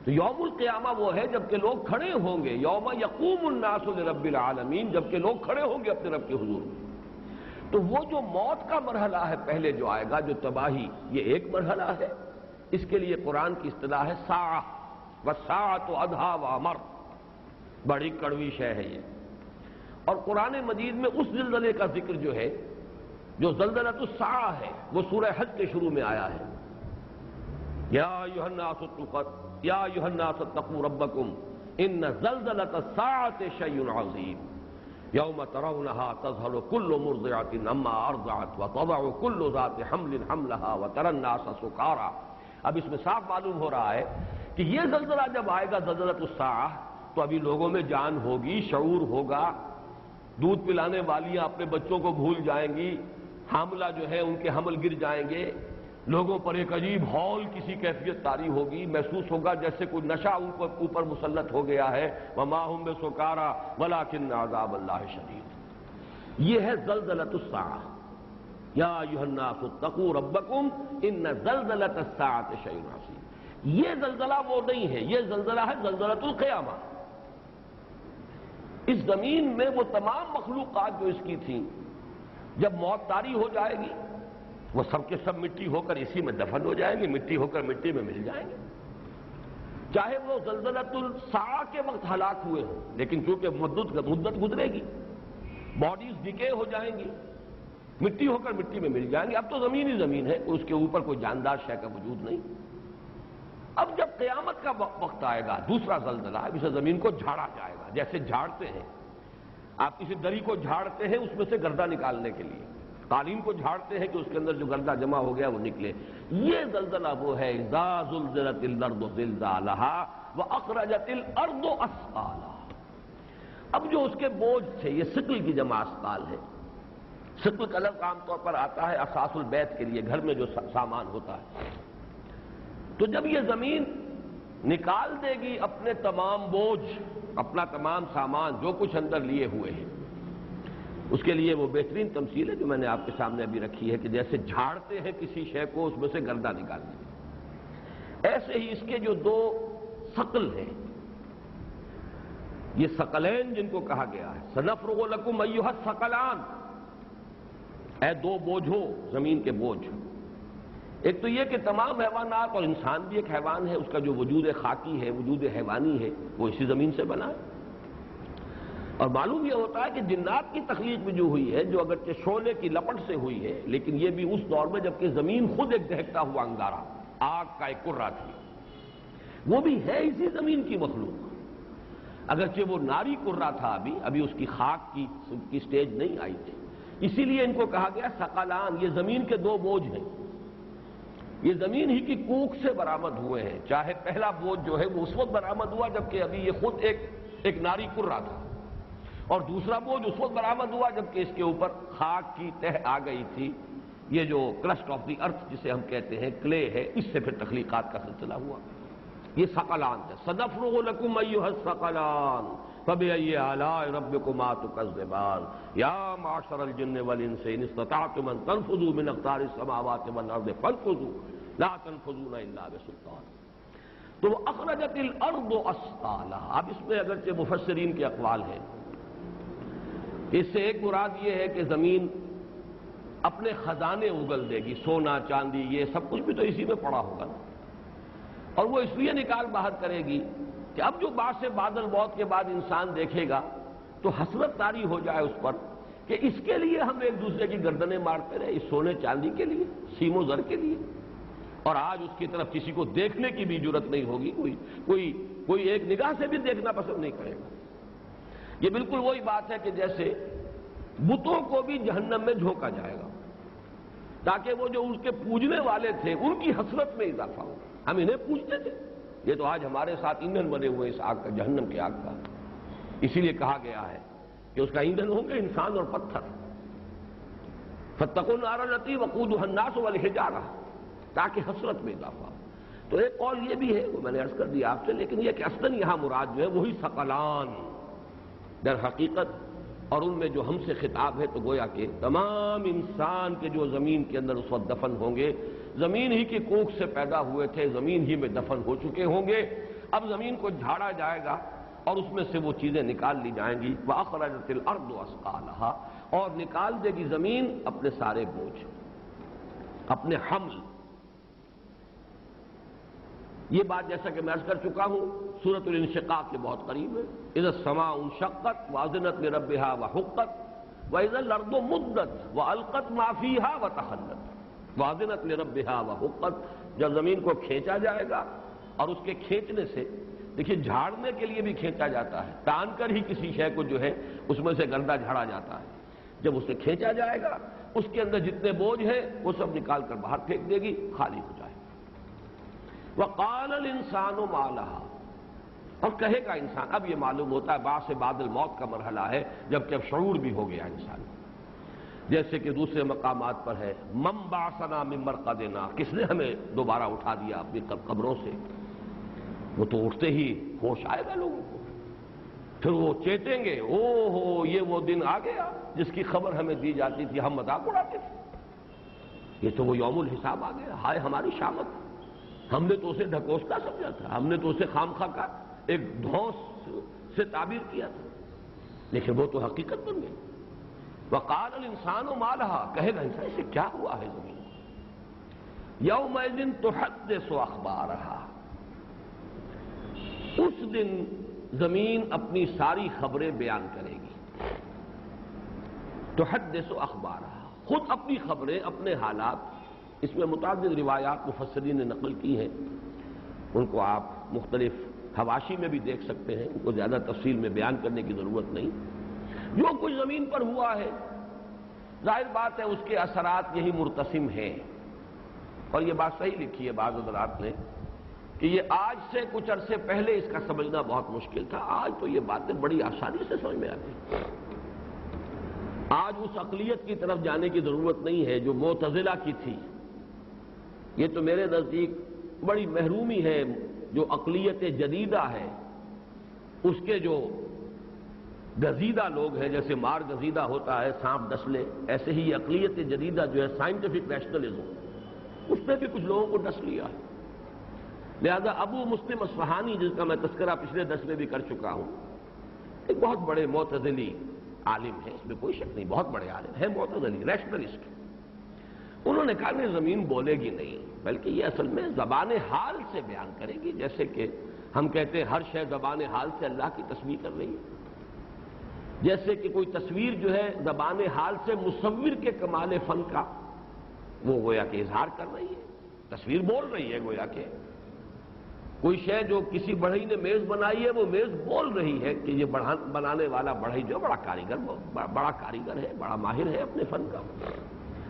تو یوم القیامہ وہ ہے جب کہ لوگ کھڑے ہوں گے، یوم یقوم الناس لرب العالمین، جب کہ لوگ کھڑے ہوں گے اپنے رب کے حضور میں۔ تو وہ جو موت کا مرحلہ ہے پہلے جو آئے گا، جو تباہی، یہ ایک مرحلہ ہے، اس کے لیے قرآن کی اصطلاح ہے ساعہ، والساعۃ اضحیٰ وامر، بڑی کڑوی شے ہے یہ۔ اور قرآن مجید میں اس زلزلے کا ذکر جو ہے، جو زلزلۃ الساعہ ہے، وہ سورہ حج کے شروع میں آیا ہے۔ یا ایھا الناس اتقوا ربکم ان زلزلۃ الساعۃ شیء عظیم یوم ترونها تذهل كل مرضعة عما ارضعت وتضع كل ذات حمل حملها وترى الناس سکارى۔ اب اس میں صاف معلوم ہو رہا ہے کہ یہ زلزلہ جب آئے گا، زلزلۃ الساعہ، تو ابھی لوگوں میں جان ہوگی، شعور ہوگا، دودھ پلانے والیاں اپنے بچوں کو بھول جائیں گی، حاملہ جو ہے ان کے حمل گر جائیں گے، لوگوں پر ایک عجیب ہول کسی کیفیت طاری ہوگی، محسوس ہوگا جیسے کوئی نشہ ان کو اوپر مسلط ہو گیا ہے، وما هم بسکارى ولکن عذاب اللہ شدید۔ یہ ہے زلزلۃ الساعہ۔ یا ایھا الناس اتقوا ربکم ان زلزلۃ الساعۃ شیء عظیم۔ یہ زلزلہ وہ نہیں ہے، یہ زلزلہ ہے زلزلۃ القیامہ۔ اس زمین میں وہ تمام مخلوقات جو اس کی تھیں، جب موت طاری ہو جائے گی وہ سب کے سب مٹی ہو کر اسی میں دفن ہو جائیں گے، مٹی ہو کر مٹی میں مل جائیں گے، چاہے وہ زلزلۃ الساعہ کے وقت ہلاک ہوئے ہوں، لیکن چونکہ مدت گزرے گی، باڈیز ڈکے ہو جائیں گی، مٹی ہو کر مٹی میں مل جائیں گے۔ اب تو زمین ہی زمین ہے، اس کے اوپر کوئی جاندار شے کا وجود نہیں۔ اب جب قیامت کا وقت آئے گا، دوسرا زلزلہ، اب اسے زمین کو جھاڑا جائے گا، جیسے جھاڑتے ہیں آپ کسی دری کو جھاڑتے ہیں اس میں سے گردہ نکالنے کے لیے، قالین کو جھاڑتے ہیں کہ اس کے اندر جو گردہ جمع ہو گیا وہ نکلے۔ یہ زلزلہ وہ ہے اذا زلزلت الارض زلزالها واخرجت الارض اثقالها۔ اب جو اس کے بوجھ تھے، یہ ثقل کی جمع اثقال ہے۔ ثقل کا لفظ عام طور پر آتا ہے اساس البیت کے لیے، گھر میں جو سامان ہوتا ہے۔ تو جب یہ زمین نکال دے گی اپنے تمام بوجھ، اپنا تمام سامان جو کچھ اندر لیے ہوئے ہیں، اس کے لیے وہ بہترین تمثیل ہے جو میں نے آپ کے سامنے ابھی رکھی ہے کہ جیسے جھاڑتے ہیں کسی شے کو، اس میں سے گردہ نکالتے ہیں، ایسے ہی اس کے جو دو ثقل ہیں، یہ ثقلین جن کو کہا گیا ہے، سنفرغ لکم ایھا الثقلان، اے دو بوجھو، زمین کے بوجھ۔ ایک تو یہ کہ تمام حیوانات، اور انسان بھی ایک حیوان ہے، اس کا جو وجود خاکی ہے، وجود حیوانی ہے، وہ اسی زمین سے بنا ہے۔ اور معلوم یہ ہوتا ہے کہ جنات کی تخلیق بھی جو ہوئی ہے، جو اگرچہ شعلے کی لپٹ سے ہوئی ہے، لیکن یہ بھی اس دور میں جبکہ زمین خود ایک دہکتا ہوا انگارہ، آگ کا ایک کرہ تھی، وہ بھی ہے اسی زمین کی مخلوق، اگرچہ وہ ناری کرہ تھا، ابھی اس کی خاک کی سٹیج نہیں آئی تھی، اسی لیے ان کو کہا گیا ثقلان۔ یہ زمین کے دو بوجھ ہیں، یہ زمین ہی کی کوکھ سے برآمد ہوئے ہیں، چاہے پہلا بوجھ جو ہے وہ اس وقت برآمد ہوا جبکہ ابھی یہ خود ایک ناری کرہ تھا، اور دوسرا بوجھ اس وقت برآمد ہوا جبکہ اس کے اوپر خاک کی تہ آ گئی تھی، یہ جو کرسٹ آف دی ارتھ جسے ہم کہتے ہیں، کلے ہے، اس سے پھر تخلیقات کا سلسلہ ہوا۔ یہ ثقلان ہے۔ سنفرغ لکم ایھا الثقلان فبأي آلاء ربكما تكذبان یا معشر الجن والانس ان استطعتم ان تنفذوا من اقطار السماوات والارض فانفذوا لا تنفذون الا بسلطان۔ تو اخرجت الارض اثقالها، اب اس میں اگرچہ مفسرین کے اقوال ہیں، اس سے ایک مراد یہ ہے کہ زمین اپنے خزانے اگل دے گی، سونا چاندی یہ سب کچھ بھی تو اسی میں پڑا ہوگا نا، اور وہ اس لیے نکال باہر کرے گی کہ اب جو بعد سے بادل موت کے بعد انسان دیکھے گا تو حسرت طاری ہو جائے اس پر کہ اس کے لیے ہم ایک دوسرے کی گردنیں مارتے رہے، اس سونے چاندی کے لیے، سیم و زر کے لیے، اور آج اس کی طرف کسی کو دیکھنے کی بھی جرت نہیں ہوگی، کوئی ایک نگاہ سے بھی دیکھنا پسند نہیں کرے گا۔ یہ بالکل وہی بات ہے کہ جیسے بتوں کو بھی جہنم میں جھونکا جائے گا تاکہ وہ جو ان کے پوجنے والے تھے ان کی حسرت میں اضافہ ہو۔ ہم انہیں پوجتے تھے، یہ تو آج ہمارے ساتھ ایندھن بنے ہوئے اس آگ کا، جہنم کی آگ کا، اسی لیے کہا گیا ہے کہ اس کا ایندھن ہوں گے انسان اور پتھر۔ فاتقوا النار التي وقودها الناس والحجارہ، تاکہ حسرت میں اضافہ ہو۔ تو ایک قول یہ بھی ہے، وہ میں نے عرض کر دیا آپ سے، لیکن یہ کہ اصلاً یہاں مراد جو ہے وہی ثقلان در حقیقت، اور ان میں جو ہم سے خطاب ہے تو گویا کہ تمام انسان کے جو زمین کے اندر اس وقت دفن ہوں گے، زمین ہی کی کوکھ سے پیدا ہوئے تھے، زمین ہی میں دفن ہو چکے ہوں گے، اب زمین کو جھاڑا جائے گا اور اس میں سے وہ چیزیں نکال لی جائیں گی۔ وَأَخْرَجَتِ الْأَرْضُ أَثْقَالَهَا، اور نکال دے گی زمین اپنے سارے بوجھ، اپنے حمل۔ یہ بات جیسا کہ میں عرض کر چکا ہوں سورۃ الانشقاق کے بہت قریب ہے۔ اذا السماء انشقت واذنت لربها وحقت واذا الارض مدت والقت ما فيها وتخلت واذنت لربها وحقت، جب زمین کو کھینچا جائے گا، اور اس کے کھینچنے سے دیکھیے جھاڑنے کے لیے بھی کھینچا جاتا ہے، تان کر ہی کسی شے کو جو ہے اس میں سے گردہ جھاڑا جاتا ہے، جب اسے کھینچا جائے گا اس کے اندر جتنے بوجھ ہیں وہ سب نکال کر باہر پھینک دے گی، خالی ہو جائے گا۔ وقال الانسان ما لها، اور کہے گا انسان، اب یہ معلوم ہوتا ہے بعد سے بعد الموت کا مرحلہ ہے، جبکہ اب شعور بھی ہو گیا انسان، جیسے کہ دوسرے مقامات پر ہے من بعثنا من مرقدنا، کس نے ہمیں دوبارہ اٹھا دیا اپنی قبروں سے. وہ تو اٹھتے ہی ہوش آئے گا لوگوں کو، پھر وہ چیتیں گے، او ہو یہ وہ دن آ گیا جس کی خبر ہمیں دی جاتی تھی، ہم مذاق اڑاتے تھے. یہ تو وہ یوم الحساب آ گیا، ہائے ہماری شامت، ہم نے تو اسے ڈھکوسلا سمجھا تھا، ہم نے تو اسے خام خواہ کا ایک دھوس سے تعبیر کیا تھا، لیکن وہ تو حقیقت بن گئی. وقال الانسان ما لها، کہے گا انسان اسے کیا ہوا ہے زمین کو. یومئذ تحدث اخبارها، اس دن زمین اپنی ساری خبریں بیان کرے گی. تحدث اخبارها، خود اپنی خبریں، اپنے حالات. اس میں متعدد روایات مفسرین نے نقل کی ہیں، ان کو آپ مختلف حواشی میں بھی دیکھ سکتے ہیں، ان کو زیادہ تفصیل میں بیان کرنے کی ضرورت نہیں. جو کچھ زمین پر ہوا ہے ظاہر بات ہے اس کے اثرات یہی مرتسم ہیں، اور یہ بات صحیح لکھی ہے بعض حضرات نے کہ یہ آج سے کچھ عرصے پہلے اس کا سمجھنا بہت مشکل تھا، آج تو یہ باتیں بڑی آسانی سے سمجھ میں آتی ہیں. آج اس اقلیت کی طرف جانے کی ضرورت نہیں ہے جو معتزلہ کی تھی. یہ تو میرے نزدیک بڑی محرومی ہے جو اقلیت جدیدہ ہے، اس کے جو گزیدہ لوگ ہیں، جیسے مار گزیدہ ہوتا ہے سانپ ڈس لے، ایسے ہی یہ اقلیت جدیدہ جو ہے سائنٹیفک نیشنلزم، اس نے بھی کچھ لوگوں کو ڈس لیا ہے. لہذا ابو مسلم اصفہانی، جس کا میں تذکرہ پچھلے درس میں بھی کر چکا ہوں، ایک بہت بڑے معتزلی عالم ہے، اس میں کوئی شک نہیں، بہت بڑے عالم ہے، معتزلی ریشنلسٹ. انہوں نے کہا کہ زمین بولے گی نہیں، بلکہ یہ اصل میں زبان حال سے بیان کرے گی، جیسے کہ ہم کہتے ہیں ہر شے زبان حال سے اللہ کی تسبیح کر رہی ہے. جیسے کہ کوئی تصویر جو ہے زبان حال سے مصور کے کمال فن کا وہ گویا کہ اظہار کر رہی ہے، تصویر بول رہی ہے. گویا کہ کوئی شے جو کسی بڑھئی نے میز بنائی ہے، وہ میز بول رہی ہے کہ یہ بنانے والا بڑھئی جو بڑا کاریگر ہے، بڑا ماہر ہے اپنے فن کا.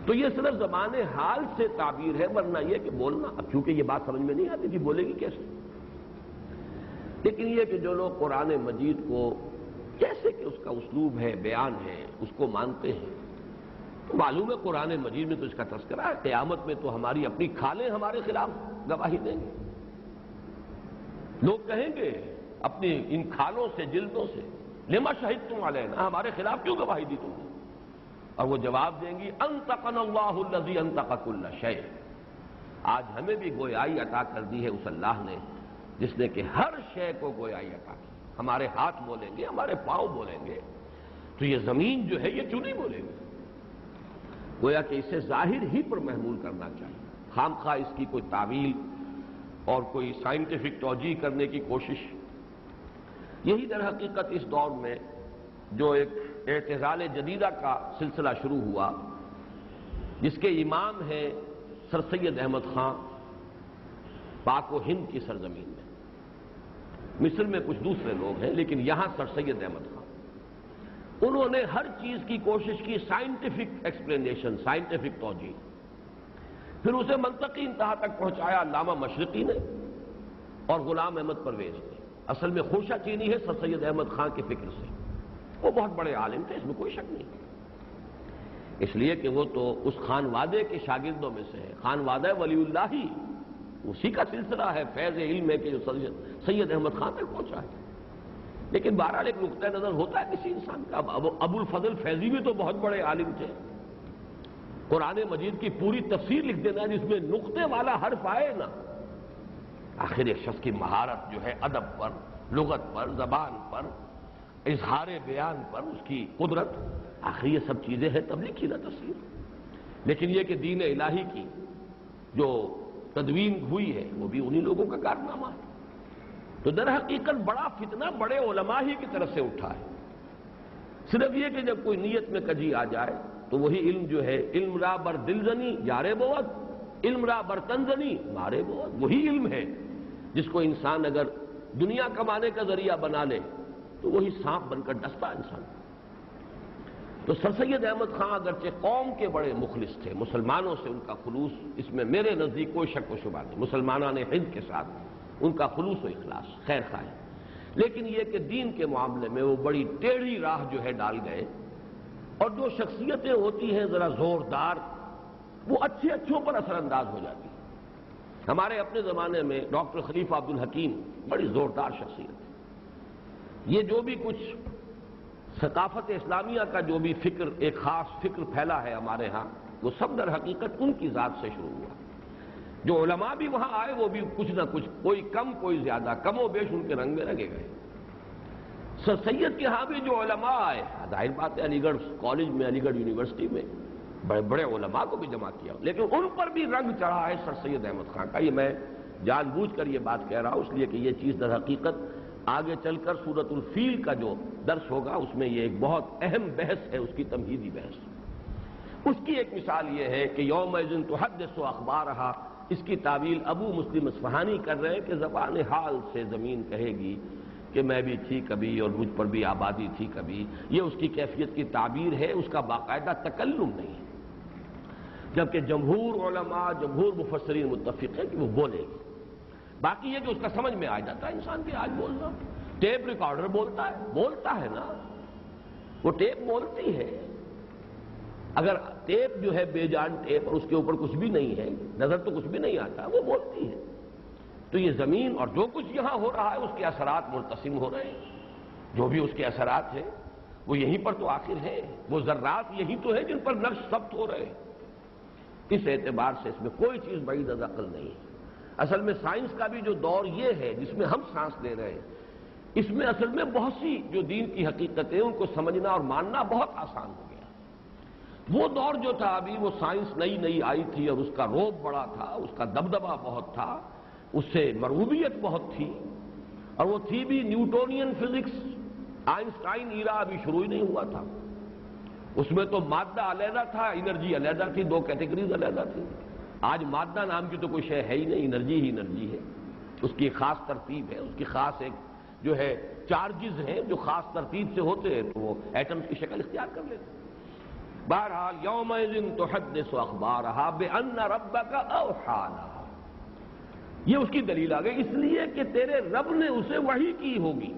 تو یہ صرف زبان حال سے تعبیر ہے، ورنہ یہ کہ بولنا، اب چونکہ یہ بات سمجھ میں نہیں آتی تھی بولے گی کیسے. لیکن یہ کہ جو لوگ قرآن مجید کو جیسے کہ اس کا اسلوب ہے، بیان ہے، اس کو مانتے ہیں، تو معلوم ہے قرآن مجید میں تو اس کا تذکرہ ہے. قیامت میں تو ہماری اپنی کھالیں ہمارے خلاف گواہی دیں گے. لوگ کہیں گے اپنی ان کھالوں سے، جلدوں سے، لما شہدتم علینا، ہمارے خلاف کیوں گواہی دی تم نے؟ اور وہ جواب دیں گی انطقنا اللہ الذی انطق کل شیء، آج ہمیں بھی گویائی عطا کر دی ہے اس اللہ نے جس نے کہ ہر شے کو گویائی عطا کی. ہمارے ہاتھ بولیں گے، ہمارے پاؤں بولیں گے، تو یہ زمین جو ہے یہ کیوں نہیں بولے گی؟ گویا کہ اسے ظاہر ہی پر محمول کرنا چاہیے، خام خواہ اس کی کوئی تعویل اور کوئی سائنٹیفک توجیہ کرنے کی کوشش. یہی در حقیقت اس دور میں جو ایک اعتزال جدیدہ کا سلسلہ شروع ہوا، جس کے امام ہیں سر سید احمد خان، پاک و ہند کی سرزمین میں. مصر میں کچھ دوسرے لوگ ہیں، لیکن یہاں سر سید احمد خان، انہوں نے ہر چیز کی کوشش کی سائنٹیفک ایکسپلینیشن، سائنٹیفک توجیہ. پھر اسے منطقی انتہا تک پہنچایا علامہ مشرقی نے اور غلام احمد پرویز نے. اصل میں خوشہ چینی ہے سر سید احمد خان کے فکر سے، وہ بہت بڑے عالم تھے، اس میں کوئی شک نہیں، اس لیے کہ وہ تو اس خانوادے کے شاگردوں میں سے ہے. خانوادہ ولی اللہ ہی اسی کا سلسلہ ہے، فیض علم ہے کہ جو سید احمد خان تک پہنچا ہے. لیکن بہرحال ایک نقطہ نظر ہوتا ہے کسی انسان کا. ابو الفضل فیضی بھی تو بہت بڑے عالم تھے، قرآن مجید کی پوری تفسیر لکھ دینا جس میں نقطے والا حرف آئے نا. آخر ایک شخص کی مہارت جو ہے ادب پر، لغت پر، زبان پر، اظہار بیان پر، اس کی قدرت، آخر یہ سب چیزیں ہیں تب لکھی نا تفسیر. لیکن یہ کہ دین الہی کی جو تدوین ہوئی ہے وہ بھی انہی لوگوں کا کارنامہ ہے. تو در حقیقت بڑا فتنہ بڑے علماء ہی کی طرف سے اٹھا ہے. صرف یہ کہ جب کوئی نیت میں کجی آ جائے تو وہی علم جو ہے، علم را بر دل زنی یارے بود، علم را بر تن زنی مارے بود، وہی علم ہے جس کو انسان اگر دنیا کمانے کا ذریعہ بنا لے تو وہی سانپ بن کر ڈستا انسان. تو سر سید احمد خان اگرچہ قوم کے بڑے مخلص تھے، مسلمانوں سے ان کا خلوص، اس میں میرے نزدیک کوئی شک و شبہ نہیں، مسلمانان ہند کے ساتھ ان کا خلوص و اخلاص، خیر خواہ، لیکن یہ کہ دین کے معاملے میں وہ بڑی ٹیڑھی راہ جو ہے ڈال گئے، اور جو شخصیتیں ہوتی ہیں ذرا زوردار، وہ اچھوں پر اثر انداز ہو جاتی ہیں۔ ہمارے اپنے زمانے میں ڈاکٹر خلیفہ عبد الحکیم بڑی زوردار شخصیت ہے۔ یہ جو بھی کچھ ثقافت اسلامیہ کا جو بھی فکر، ایک خاص فکر پھیلا ہے ہمارے ہاں، وہ سب در حقیقت ان کی ذات سے شروع ہوا۔ جو علماء بھی وہاں آئے وہ بھی کچھ نہ کچھ، کوئی کم کوئی زیادہ، کم و بیش ان کے رنگ میں رنگے گئے۔ سر سید کے ہاں بھی جو علماء آئے، ظاہر بات ہے علی گڑھ کالج میں، علی گڑھ یونیورسٹی میں بڑے بڑے علماء کو بھی جمع کیا، لیکن ان پر بھی رنگ چڑھا ہے سر سید احمد خان کا۔ یہ میں جان بوجھ کر یہ بات کہہ رہا ہوں، اس لیے کہ یہ چیز در حقیقت آگے چل کر سورۃ الفیل کا جو درس ہوگا اس میں یہ ایک بہت اہم بحث ہے، اس کی تمہیدی بحث۔ اس کی ایک مثال یہ ہے کہ یومئذ تحدث اخبارہا، اس کی تعویل ابو مسلم اصفہانی کر رہے ہیں کہ زبان حال سے زمین کہے گی کہ میں بھی تھی کبھی اور مجھ پر بھی آبادی تھی کبھی۔ یہ اس کی کیفیت کی تعبیر ہے، اس کا باقاعدہ تکلم نہیں ہے، جبکہ جمہور علماء، جمہور مفسرین متفق ہیں کہ وہ بولے گی۔ باقی یہ کہ اس کا سمجھ میں آ جاتا ہے انسان کے آج بولنا۔ ٹیپ ریکارڈر بولتا ہے نا، وہ ٹیپ بولتی ہے۔ اگر ٹیپ جو ہے بے جان ٹیپ اور اس کے اوپر کچھ بھی نہیں ہے، نظر تو کچھ بھی نہیں آتا، وہ بولتی ہے۔ تو یہ زمین اور جو کچھ یہاں ہو رہا ہے اس کے اثرات مرتسم ہو رہے ہیں، جو بھی اس کے اثرات ہیں وہ یہیں پر تو آخر ہے، وہ ذرات یہی تو ہے جن پر نقش ثبت ہو رہے ہیں۔ اس اعتبار سے اس میں کوئی چیز بعید از عقل نہیں ہے۔ اصل میں سائنس کا بھی جو دور یہ ہے جس میں ہم سانس لے رہے ہیں، اس میں اصل میں بہت سی جو دین کی حقیقتیں ان کو سمجھنا اور ماننا بہت آسان ہو گیا۔ وہ دور جو تھا ابھی، وہ سائنس نئی آئی تھی اور اس کا رعب بڑا تھا، اس کا دبدبہ بہت تھا، اس سے مرعوبیت بہت تھی، اور وہ تھی بھی نیوٹونین فزکس۔ آئنسٹائن ایرا ابھی شروع ہی نہیں ہوا تھا، اس میں تو مادہ علیحدہ تھا، انرجی علیحدہ تھی، دو کیٹیگریز علیحدہ تھی۔ آج مادہ نام کی تو کوئی شے ہے ہی نہیں، انرجی ہی انرجی ہے، اس کی خاص ترتیب ہے، اس کی خاص ایک جو ہے چارجز ہیں جو خاص ترتیب سے ہوتے ہیں تو وہ ایٹمز کی شکل اختیار کر لیتے ہیں۔ بہرحال یومئذ تحدث اخبارہا بان ربک اوحی لہا، یہ اس کی دلیل آ گئی، اس لیے کہ تیرے رب نے اسے وحی کی ہوگی۔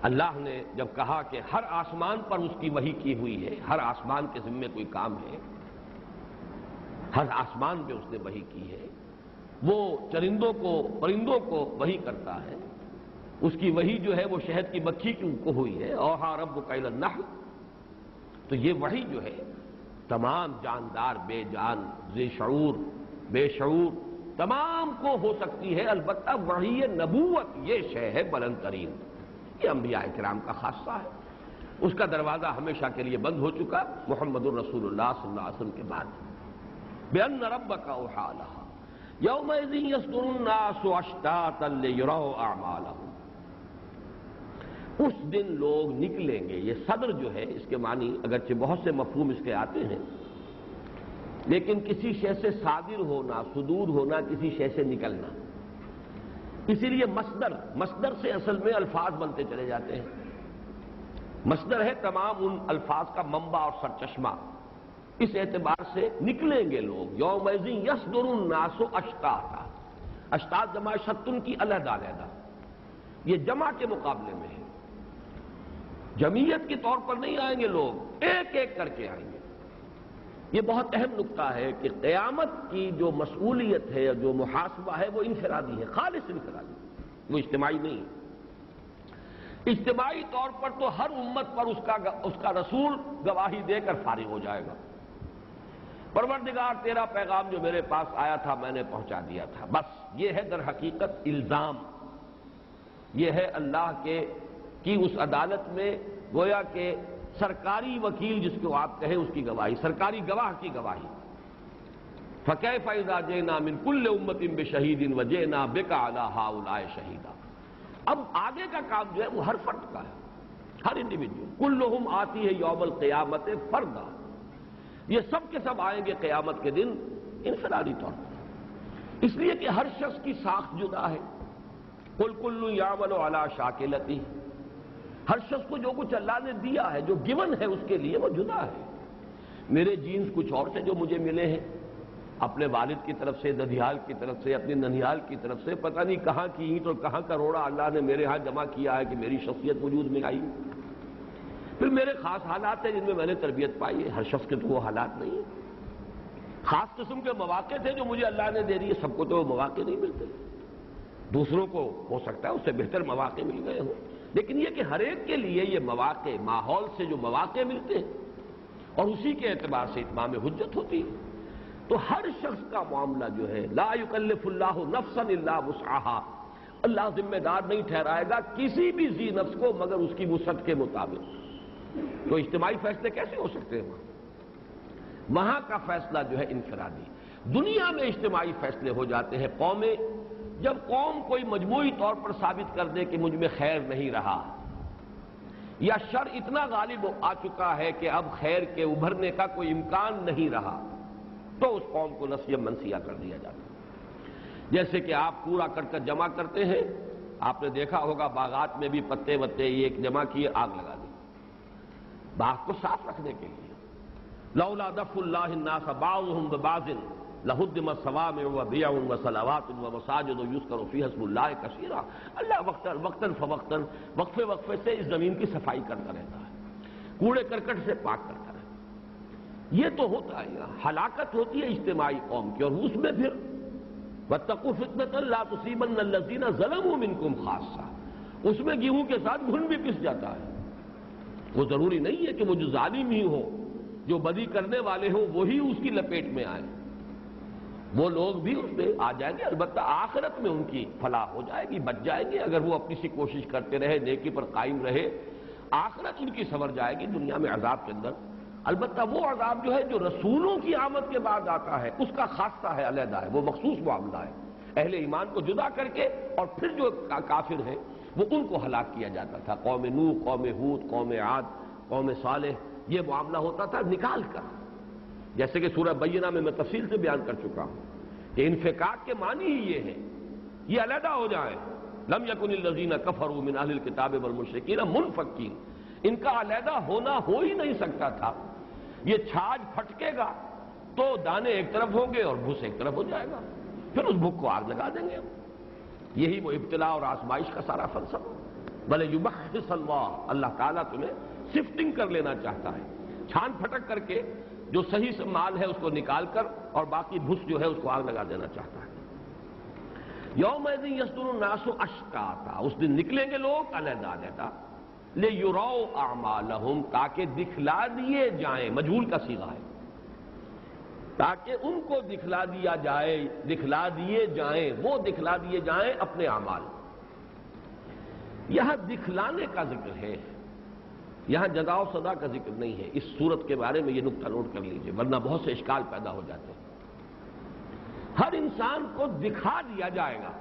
اللہ نے جب کہا کہ ہر آسمان پر اس کی وحی کی ہوئی ہے، ہر آسمان کے ذمے کوئی کام ہے، ہر آسمان پہ اس نے وحی کی ہے، وہ چرندوں کو پرندوں کو وحی کرتا ہے، اس کی وحی جو ہے وہ شہد کی مکھی کو ہوئی ہے، اوحیٰ ربک الی النحل، تو یہ وحی جو ہے تمام جاندار، بے جان، ذی شعور، بے شعور تمام کو ہو سکتی ہے، البتہ وحی نبوت یہ شے ہے بلند ترین، یہ انبیاء کرام کا خاصہ ہے، اس کا دروازہ ہمیشہ کے لیے بند ہو چکا محمد الرسول اللہ صلی اللہ علیہ وسلم کے بعد۔ بِأَنَّ رَبَّكَ أَوْحَىٰ لَهَا يَوْمَئِذٍ يَصْدُرُ النَّاسُ أَشْتَاتًا لِيُرَوْا أَعْمَالَهُمْ، اس دن لوگ نکلیں گے۔ یہ صدر جو ہے اس کے معنی اگرچہ بہت سے مفہوم اس کے آتے ہیں، لیکن کسی شے سے صادر ہونا، صدور ہونا، کسی شے سے نکلنا، اسی لیے مصدر سے اصل میں الفاظ بنتے چلے جاتے ہیں۔ مصدر ہے تمام ان الفاظ کا منبع اور سرچشمہ، اس اعتبار سے نکلیں گے لوگ۔ یومئذ یصدر الناس اشتاتا، اشتات جمع شتن کی علیحدہ، یہ جمع کے مقابلے میں ہے، جمعیت کے طور پر نہیں آئیں گے لوگ، ایک ایک کر کے آئیں گے۔ یہ بہت اہم نقطہ ہے کہ قیامت کی جو مسئولیت ہے، جو محاسبہ ہے، وہ انفرادی ہے، خالص انفرادی، وہ اجتماعی نہیں ہے۔ اجتماعی طور پر تو ہر امت پر اس کا رسول گواہی دے کر فارغ ہو جائے گا، پروردگار تیرا پیغام جو میرے پاس آیا تھا میں نے پہنچا دیا تھا، بس یہ ہے در حقیقت الزام، یہ ہے اللہ کی اس عدالت میں گویا کہ سرکاری وکیل جس کو آپ کہیں اس کی گواہی، سرکاری گواہ کی گواہی۔ فَكَيْفَ إِذَا جِئْنَا مِن كُلِّ أُمَّةٍ بِشَهِيدٍ وَجِئْنَا بِكَ عَلَىٰ هَٰؤُلَاءِ شَهِيدًا، اب آگے کا کام جو ہے وہ ہر فرد کا ہے، ہر انڈیویجول، كُلُّهُمْ آتِيهِ يَوْمَ الْقِيَامَةِ فَرْدًا، یہ سب کے سب آئیں گے قیامت کے دن انفرادی طور پر، اس لیے کہ ہر شخص کی ساخت جدا ہے۔ قُلْ كُلٌّ يَعْمَلُ عَلَىٰ شَاكِلَتِهِ، ہر شخص کو جو کچھ اللہ نے دیا ہے، جو گیون ہے اس کے لیے وہ جدا ہے۔ میرے جینز کچھ اور سے جو مجھے ملے ہیں، اپنے والد کی طرف سے، ددھیال کی طرف سے، اپنی ننھیال کی طرف سے، پتہ نہیں کہاں کی اینٹ اور کہاں کا روڑا اللہ نے میرے ہاں جمع کیا ہے کہ میری شخصیت وجود میں آئی۔ پھر میرے خاص حالات ہیں جن میں نے تربیت پائی ہے، ہر شخص کے تو وہ حالات نہیں ہیں۔ خاص قسم کے مواقع تھے جو مجھے اللہ نے دے دیے، سب کو تو وہ مواقع نہیں ملتے، دوسروں کو ہو سکتا ہے اس سے بہتر مواقع مل گئے ہوں، لیکن یہ کہ ہر ایک کے لیے یہ مواقع، ماحول سے جو مواقع ملتے ہیں اور اسی کے اعتبار سے اتمام حجت ہوتی ہے۔ تو ہر شخص کا معاملہ جو ہے، لا یکلف اللہ نفسا الا وسعہا، اللہ ذمہ دار نہیں ٹھہرائے گا کسی بھی ذی نفس کو مگر اس کی وسعت کے مطابق۔ تو اجتماعی فیصلے کیسے ہو سکتے ہیں؟ وہاں کا فیصلہ جو ہے انفرادی۔ دنیا میں اجتماعی فیصلے ہو جاتے ہیں قومیں، جب قوم کوئی مجموعی طور پر ثابت کر دے کہ مجھ میں خیر نہیں رہا، یا شر اتنا غالب آ چکا ہے کہ اب خیر کے ابھرنے کا کوئی امکان نہیں رہا، تو اس قوم کو نسیہ منسیہ کر دیا جاتا ہے۔ جیسے کہ آپ کوڑا کرکٹ جمع کرتے ہیں، آپ نے دیکھا ہوگا باغات میں بھی پتے وتے یہ جمع کیے، آگ لگا دی باغ کو صاف رکھنے کے لیے۔ لولا دفع اللہ الناس بعضهم ببعض لہدمت صوامع وبیع وصلوات ومساجد یذکر فیہا اسم اللہ کثیرا۔ اللہ وقتاً فوقتاً، وقفے وقفے سے اس زمین کی صفائی کرتا رہتا ہے، کوڑے کرکٹ سے پاک کرتا رہتا ہے۔ یہ تو ہوتا ہے، ہلاکت ہوتی ہے اجتماعی قوم کی، اور اس میں پھر واتقوا فتنة لا تصیبن الذین ظلموا منکم خاصہ، اس میں گیہوں کے ساتھ گھن بھی پس جاتا ہے۔ وہ ضروری نہیں ہے کہ وہ جو ظالم ہی ہو، جو بدی کرنے والے ہوں وہی اس کی لپیٹ میں آئے، وہ لوگ بھی اس میں آ جائیں گے، البتہ آخرت میں ان کی فلاح ہو جائے گی، بچ جائیں گے اگر وہ اپنی سی کوشش کرتے رہے، نیکی پر قائم رہے، آخرت ان کی سنور جائے گی دنیا میں عذاب کے اندر۔ البتہ وہ عذاب جو ہے جو رسولوں کی آمد کے بعد آتا ہے، اس کا خاصہ ہے، علیحدہ ہے، وہ مخصوص معاملہ ہے۔ اہل ایمان کو جدا کر کے اور پھر جو کافر ہیں وہ ان کو ہلاک کیا جاتا تھا، قوم نوح، قوم ہود، قوم عاد، قوم صالح، یہ معاملہ ہوتا تھا نکال کر، جیسے کہ سورہ بینہ میں تفصیل سے بیان کر چکا ہوں کہ انفکاک کے معنی ہی یہ ہے، یہ علیحدہ ہو جائیں۔ لم یکن الذین کفروا من اہل الکتاب والمشرکین منفکین، ان کا علیحدہ ہونا ہو ہی نہیں سکتا تھا۔ یہ چھاج پھٹکے گا تو دانے ایک طرف ہوں گے اور بھوس ایک طرف ہو جائے گا، پھر اس بھوک کو آگ لگا دیں گے۔ یہی وہ ابتلاء اور آزمائش کا سارا فلسفہ۔ بلے یبحث اللہ تعالیٰ تمہیں سفٹنگ کر لینا چاہتا ہے، چھان پھٹک کر کے جو صحیح سے مال ہے اس کو نکال کر اور باقی بھس جو ہے اس کو آگ لگا دینا چاہتا ہے۔ یومئذ یصدر الناس اشتاتا، اس دن نکلیں گے لوگ علیحدہ علیحدہ، لیروا اعمالہم، تاکہ دکھلا دیے جائیں، مجہول کا صیغہ ہے، تاکہ ان کو دکھلا دیا جائے، دکھلا دیے جائیں، وہ دکھلا دیے جائیں اپنے اعمال۔ یہاں دکھلانے کا ذکر ہے، یہاں جزا و سزا کا ذکر نہیں ہے۔ اس صورت کے بارے میں یہ نکتہ نوٹ کر لیجئے، ورنہ بہت سے اشکال پیدا ہو جاتے ہیں۔ ہر انسان کو دکھا دیا جائے گا،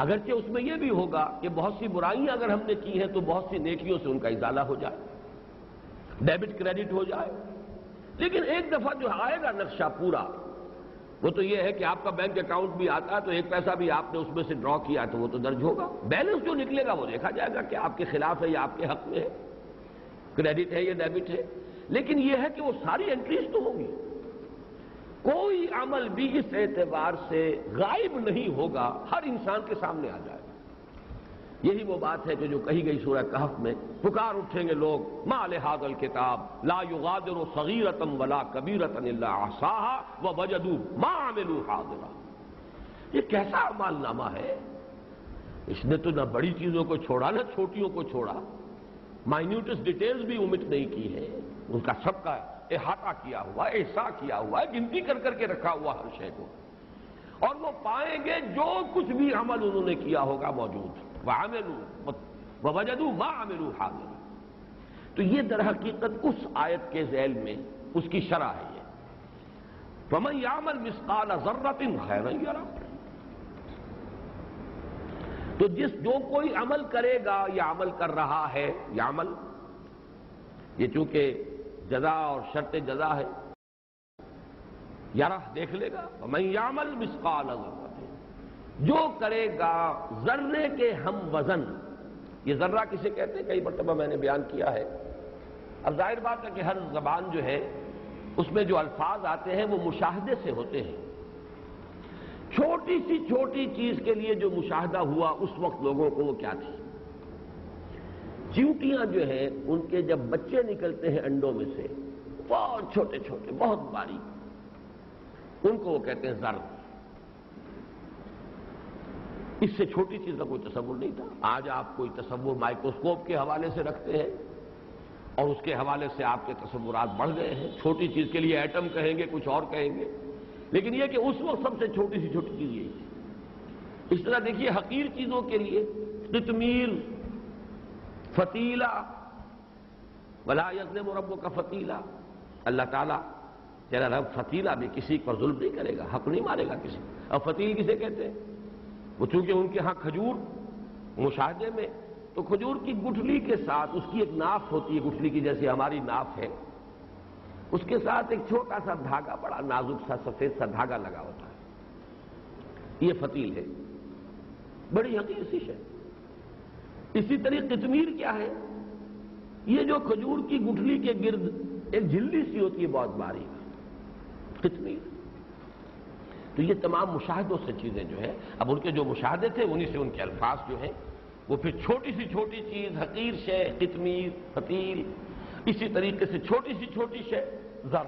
اگرچہ اس میں یہ بھی ہوگا کہ بہت سی برائیاں اگر ہم نے کی ہیں تو بہت سی نیکیوں سے ان کا ازالہ ہو جائے، ڈیبٹ کریڈٹ ہو جائے، لیکن ایک دفعہ جو آئے گا نقشہ پورا، وہ تو یہ ہے کہ آپ کا بینک اکاؤنٹ بھی آتا ہے تو ایک پیسہ بھی آپ نے اس میں سے ڈرا کیا تو وہ تو درج ہوگا، بیلنس جو نکلے گا وہ دیکھا جائے گا کہ آپ کے خلاف ہے یا آپ کے حق میں ہے، کریڈٹ ہے یا ڈیبٹ ہے۔ لیکن یہ ہے کہ وہ ساری انٹریز تو ہوں گی، کوئی عمل بھی اس اعتبار سے غائب نہیں ہوگا، ہر انسان کے سامنے آ جائے گا۔ یہی وہ بات ہے کہ جو کہی گئی سورہ کہف میں، پکار اٹھیں گے لوگ، ما لہذا الکتاب لا یغادر صغیرۃ ولا کبیرۃ الا احصاها ووجدوا ما عملوا حاضرا۔ یہ کیسا اعمال نامہ ہے، اس نے تو نہ بڑی چیزوں کو چھوڑا نہ چھوٹیوں کو چھوڑا، مائنیوٹس ڈیٹیلز بھی omit نہیں کی ہے، ان کا سب کا احاطہ کیا ہوا ہے، احصاء کیا ہوا ہے، گنتی کر کر کے رکھا ہوا ہر شے کو، اور وہ پائیں گے جو کچھ بھی عمل انہوں نے کیا ہوگا موجود، وَعَمِلُوا وَوَجَدُوا مَا عَمِلُوا حَاضِرًا۔ تو یہ در حقیقت اس آیت کے ذیل میں اس کی شرح ہے یہ، فَمَنْ يَعْمَلْ مِثْقَالَ ذَرَّةٍ خَيْرًا يَرَهُ۔ تو جو کوئی عمل کرے گا یا عمل کر رہا ہے، یہ عمل، یہ چونکہ جزا اور شرط جزا ہے، یرہ دیکھ لے گا، وَمَنْ يَعْمَلْ مِثْقَالَ ذَرَّةٍ، جو کرے گا ذرے کے ہم وزن، یہ ذرہ کسے کہتے ہیں کئی مرتبہ میں نے بیان کیا ہے۔ اب ظاہر بات ہے کہ ہر زبان جو ہے اس میں جو الفاظ آتے ہیں وہ مشاہدے سے ہوتے ہیں. چھوٹی سی چھوٹی چیز کے لیے جو مشاہدہ ہوا اس وقت لوگوں کو وہ کیا تھی؟ چیونٹیاں جو ہیں ان کے جب بچے نکلتے ہیں انڈوں میں سے بہت چھوٹے چھوٹے بہت باریک، ان کو وہ کہتے ہیں ذر. اس سے چھوٹی چیز کا کوئی تصور نہیں تھا. آج آپ کوئی تصور مائکروسکوپ کے حوالے سے رکھتے ہیں اور اس کے حوالے سے آپ کے تصورات بڑھ گئے ہیں. چھوٹی چیز کے لیے ایٹم کہیں گے، کچھ اور کہیں گے، لیکن یہ کہ اس وقت سب سے چھوٹی سی چھوٹی چیز یہی تھی. اس طرح دیکھیے حقیر چیزوں کے لیے قطمیر، فتیلہ، ولا یظلم ربک فتیلہ، اللہ تعالیٰ تیرا رب فتیلہ بھی کسی پر ظلم نہیں کرے گا، حق نہیں مارے گا کسی. اور فتیل کسے کہتے ہیں؟ وہ چونکہ ان کے ہاں کھجور مشاہدے میں، تو کھجور کی گٹھلی کے ساتھ اس کی ایک ناف ہوتی ہے، گٹھلی کی جیسے ہماری ناف ہے، اس کے ساتھ ایک چھوٹا سا دھاگا، بڑا نازک سا سفید سا دھاگا لگا ہوتا ہے. یہ فتیل ہے، بڑی حقیر سی ہے. اسی طریقے قطمیر کیا ہے؟ یہ جو کھجور کی گٹھلی کے گرد ایک جھلی سی ہوتی ہے بہت باریک، قطمیر. تو یہ تمام مشاہدوں سے چیزیں جو ہیں، اب ان کے جو مشاہدے تھے انہی سے ان کے الفاظ جو ہیں وہ پھر چھوٹی سی چھوٹی چیز حقیر شے، قطمیر، فتیل، اسی طریقے سے چھوٹی سی چھوٹی شے ذر.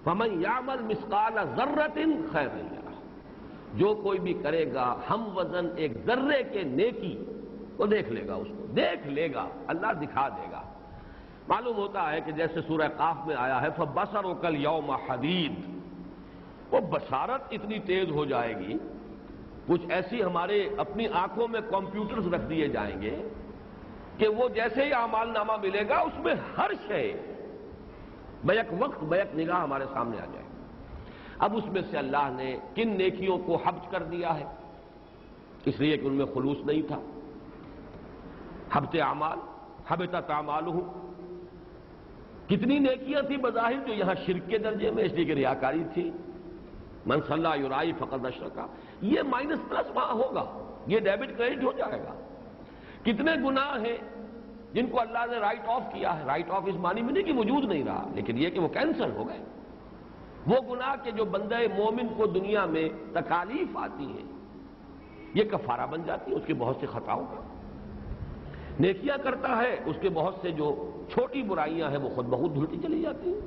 فَمَنْ يَعْمَلْ مِثْقَالَ ذَرَّةٍ خَيْرًا يَرَهُ، جو کوئی بھی کرے گا ہم وزن ایک ذرے کے نیکی، وہ دیکھ لے گا، اس کو دیکھ لے گا، اللہ دکھا دے گا. معلوم ہوتا ہے کہ جیسے سورہ قاف میں آیا ہے فَبَصَرُكَ الْيَوْمَ حَدِيدٌ، وہ بصارت اتنی تیز ہو جائے گی، کچھ ایسی ہمارے اپنی آنکھوں میں کمپیوٹرز رکھ دیے جائیں گے کہ وہ جیسے ہی اعمال نامہ ملے گا اس میں ہر شے بیک وقت بیک نگاہ ہمارے سامنے آ جائے گا. اب اس میں سے اللہ نے کن نیکیوں کو حبس کر دیا ہے، اس لیے کہ ان میں خلوص نہیں تھا. حبط اعمال، حبطت اعمالہ، کتنی نیکیاں تھیں بظاہر جو یہاں شرک کے درجے میں، اس لیے کہ ریاکاری تھی. من صلی یرائی فقد اشرکا، یہ مائنس پلس وہاں ہوگا، یہ ڈیبٹ کریڈٹ ہو جائے گا. کتنے گناہ ہیں جن کو اللہ نے رائٹ آف کیا ہے. رائٹ آف اس معنی میں نہیں کہ وجود نہیں رہا، لیکن یہ کہ وہ کینسل ہو گئے. وہ گناہ کے جو بندہ مومن کو دنیا میں تکالیف آتی ہیں یہ کفارہ بن جاتی ہے اس کے بہت سے خطاؤں کا. نیکیاں کرتا ہے اس کے بہت سے جو چھوٹی برائیاں ہیں وہ خود بخود دھلتی چلی جاتی ہیں.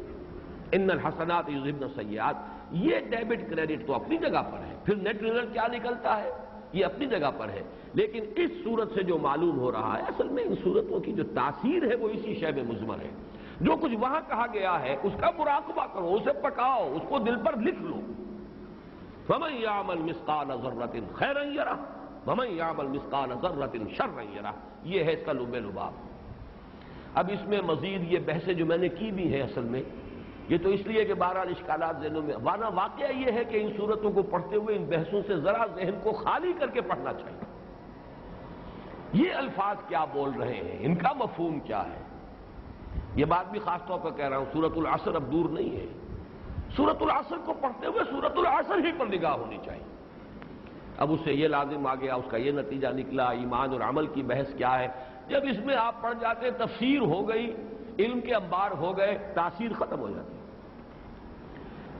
ان الحسنات یذہبن السیئات، یہ ڈیبٹ کریڈٹ تو اپنی جگہ پر ہے. پھر نیٹ ریزلٹ کیا نکلتا ہے یہ اپنی جگہ پر ہے، لیکن اس صورت سے جو معلوم ہو رہا ہے اصل میں ان صورتوں کی جو تاثیر ہے وہ اسی شے میں مضمر ہے. جو کچھ وہاں کہا گیا ہے اس کا مراقبہ کرو، اسے پکاؤ، اس کو دل پر لکھ لو. فَمَنْ يَعْمَلْ مِثْقَالَ ذَرَّةٍ خَيْرًا يَرَهُ وَمَنْ يَعْمَلْ مِثْقَالَ ذَرَّةٍ شَرًّا يَرَهُ. یہ ہے اس کا لب لباب. اب اس میں مزید یہ بحثیں جو میں نے کی بھی ہے اصل میں یہ تو اس لیے کہ بہرحال اشکالات ذہنوں میں، ورنہ واقعہ یہ ہے کہ ان صورتوں کو پڑھتے ہوئے ان بحثوں سے ذرا ذہن کو خالی کر کے پڑھنا چاہیے. یہ الفاظ کیا بول رہے ہیں، ان کا مفہوم کیا ہے. یہ بات بھی خاص طور پر کہہ رہا ہوں، سورۃ العصر اب دور نہیں ہے. سورۃ العصر کو پڑھتے ہوئے سورۃ العصر ہی پر نگاہ ہونی چاہیے. اب اس سے یہ لازم آ گیا، اس کا یہ نتیجہ نکلا ایمان اور عمل کی بحث کیا ہے. جب اس میں آپ پڑھ جاتے تفسیر ہو گئی، علم کے انبار ہو گئے، تاثیر ختم ہو جاتی ہے.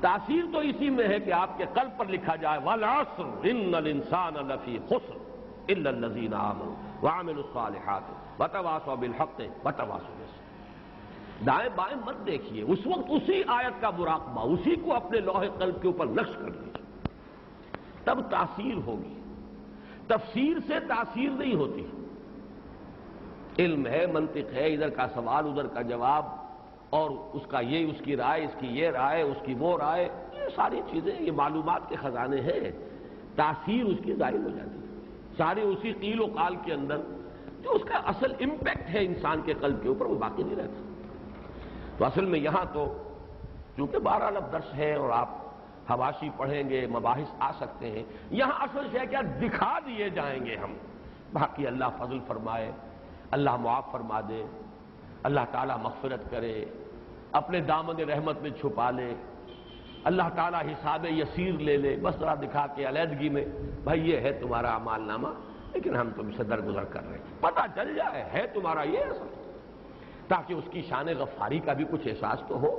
تاثیر تو اسی میں ہے کہ آپ کے قلب پر لکھا جائے والعصر ان الانسان لفی خسر الا الذین آمنوا وعملوا الصالحات وتواصوا بالحق وتواصوا بالصبر. دائیں بائیں مت دیکھیے، اس وقت اسی آیت کا مراقبہ، اسی کو اپنے لوح قلب کے اوپر نقش کر لیجیے، تب تاثیر ہوگی. تفسیر سے تاثیر نہیں ہوتی. علم ہے، منطق ہے، ادھر کا سوال ادھر کا جواب، اور اس کا یہ اس کی رائے، اس کی یہ رائے، اس کی وہ رائے، یہ ساری چیزیں یہ معلومات کے خزانے ہیں. تاثیر اس کی ظاہر ہو جاتی ہے سارے اسی قیل و قال کے اندر. جو اس کا اصل امپیکٹ ہے انسان کے قلب کے اوپر وہ باقی نہیں رہتا. تو اصل میں یہاں تو چونکہ 12 اب درس ہے اور آپ حواشی پڑھیں گے، مباحث آ سکتے ہیں، یہاں اصل شے کیا دکھا دیے جائیں گے ہم. باقی اللہ فضل فرمائے، اللہ معاف فرما دے، اللہ تعالیٰ مغفرت کرے، اپنے دامن رحمت میں چھپا لے، اللہ تعالیٰ حساب یسیر لے لے، بس ذرا دکھا کے علیحدگی میں بھائی یہ ہے تمہارا اعمال نامہ، لیکن ہم تم سے درگزر کر رہے ہیں. پتہ چل جائے ہے تمہارا یہ اصل، تاکہ اس کی شان غفاری کا بھی کچھ احساس تو ہو.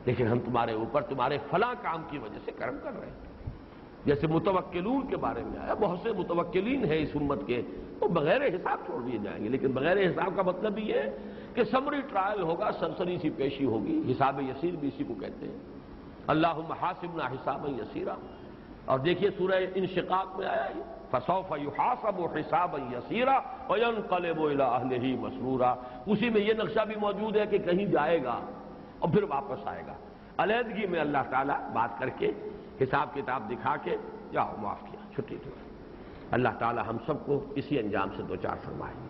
لیکن ہم تمہارے اوپر تمہارے فلاں کام کی وجہ سے کرم کر رہے ہیں. جیسے متوکلون کے بارے میں آیا، بہت سے متوکلین ہیں اس امت کے، وہ بغیر حساب چھوڑ دیے جائیں گے. لیکن بغیر حساب کا مطلب یہ ہے کہ سمری ٹرائل ہوگا، سرسری سی پیشی ہوگی. حساب یسیر بھی اسی کو کہتے ہیں. اللہم حاسبنا حسابا یسیرا. اور دیکھیے سورہ انشقاق میں آیا ہے فسوف یحاسب حسابا یسیرا وینقلب الی اہلہ مسرورا. اسی میں یہ نقشہ بھی موجود ہے کہ کہیں جائے گا اور پھر واپس آئے گا. علیحدگی میں اللہ تعالیٰ بات کر کے حساب کتاب دکھا کے جاؤ معاف کیا چھٹی دو. اللہ تعالیٰ ہم سب کو اسی انجام سے دوچار فرمائے.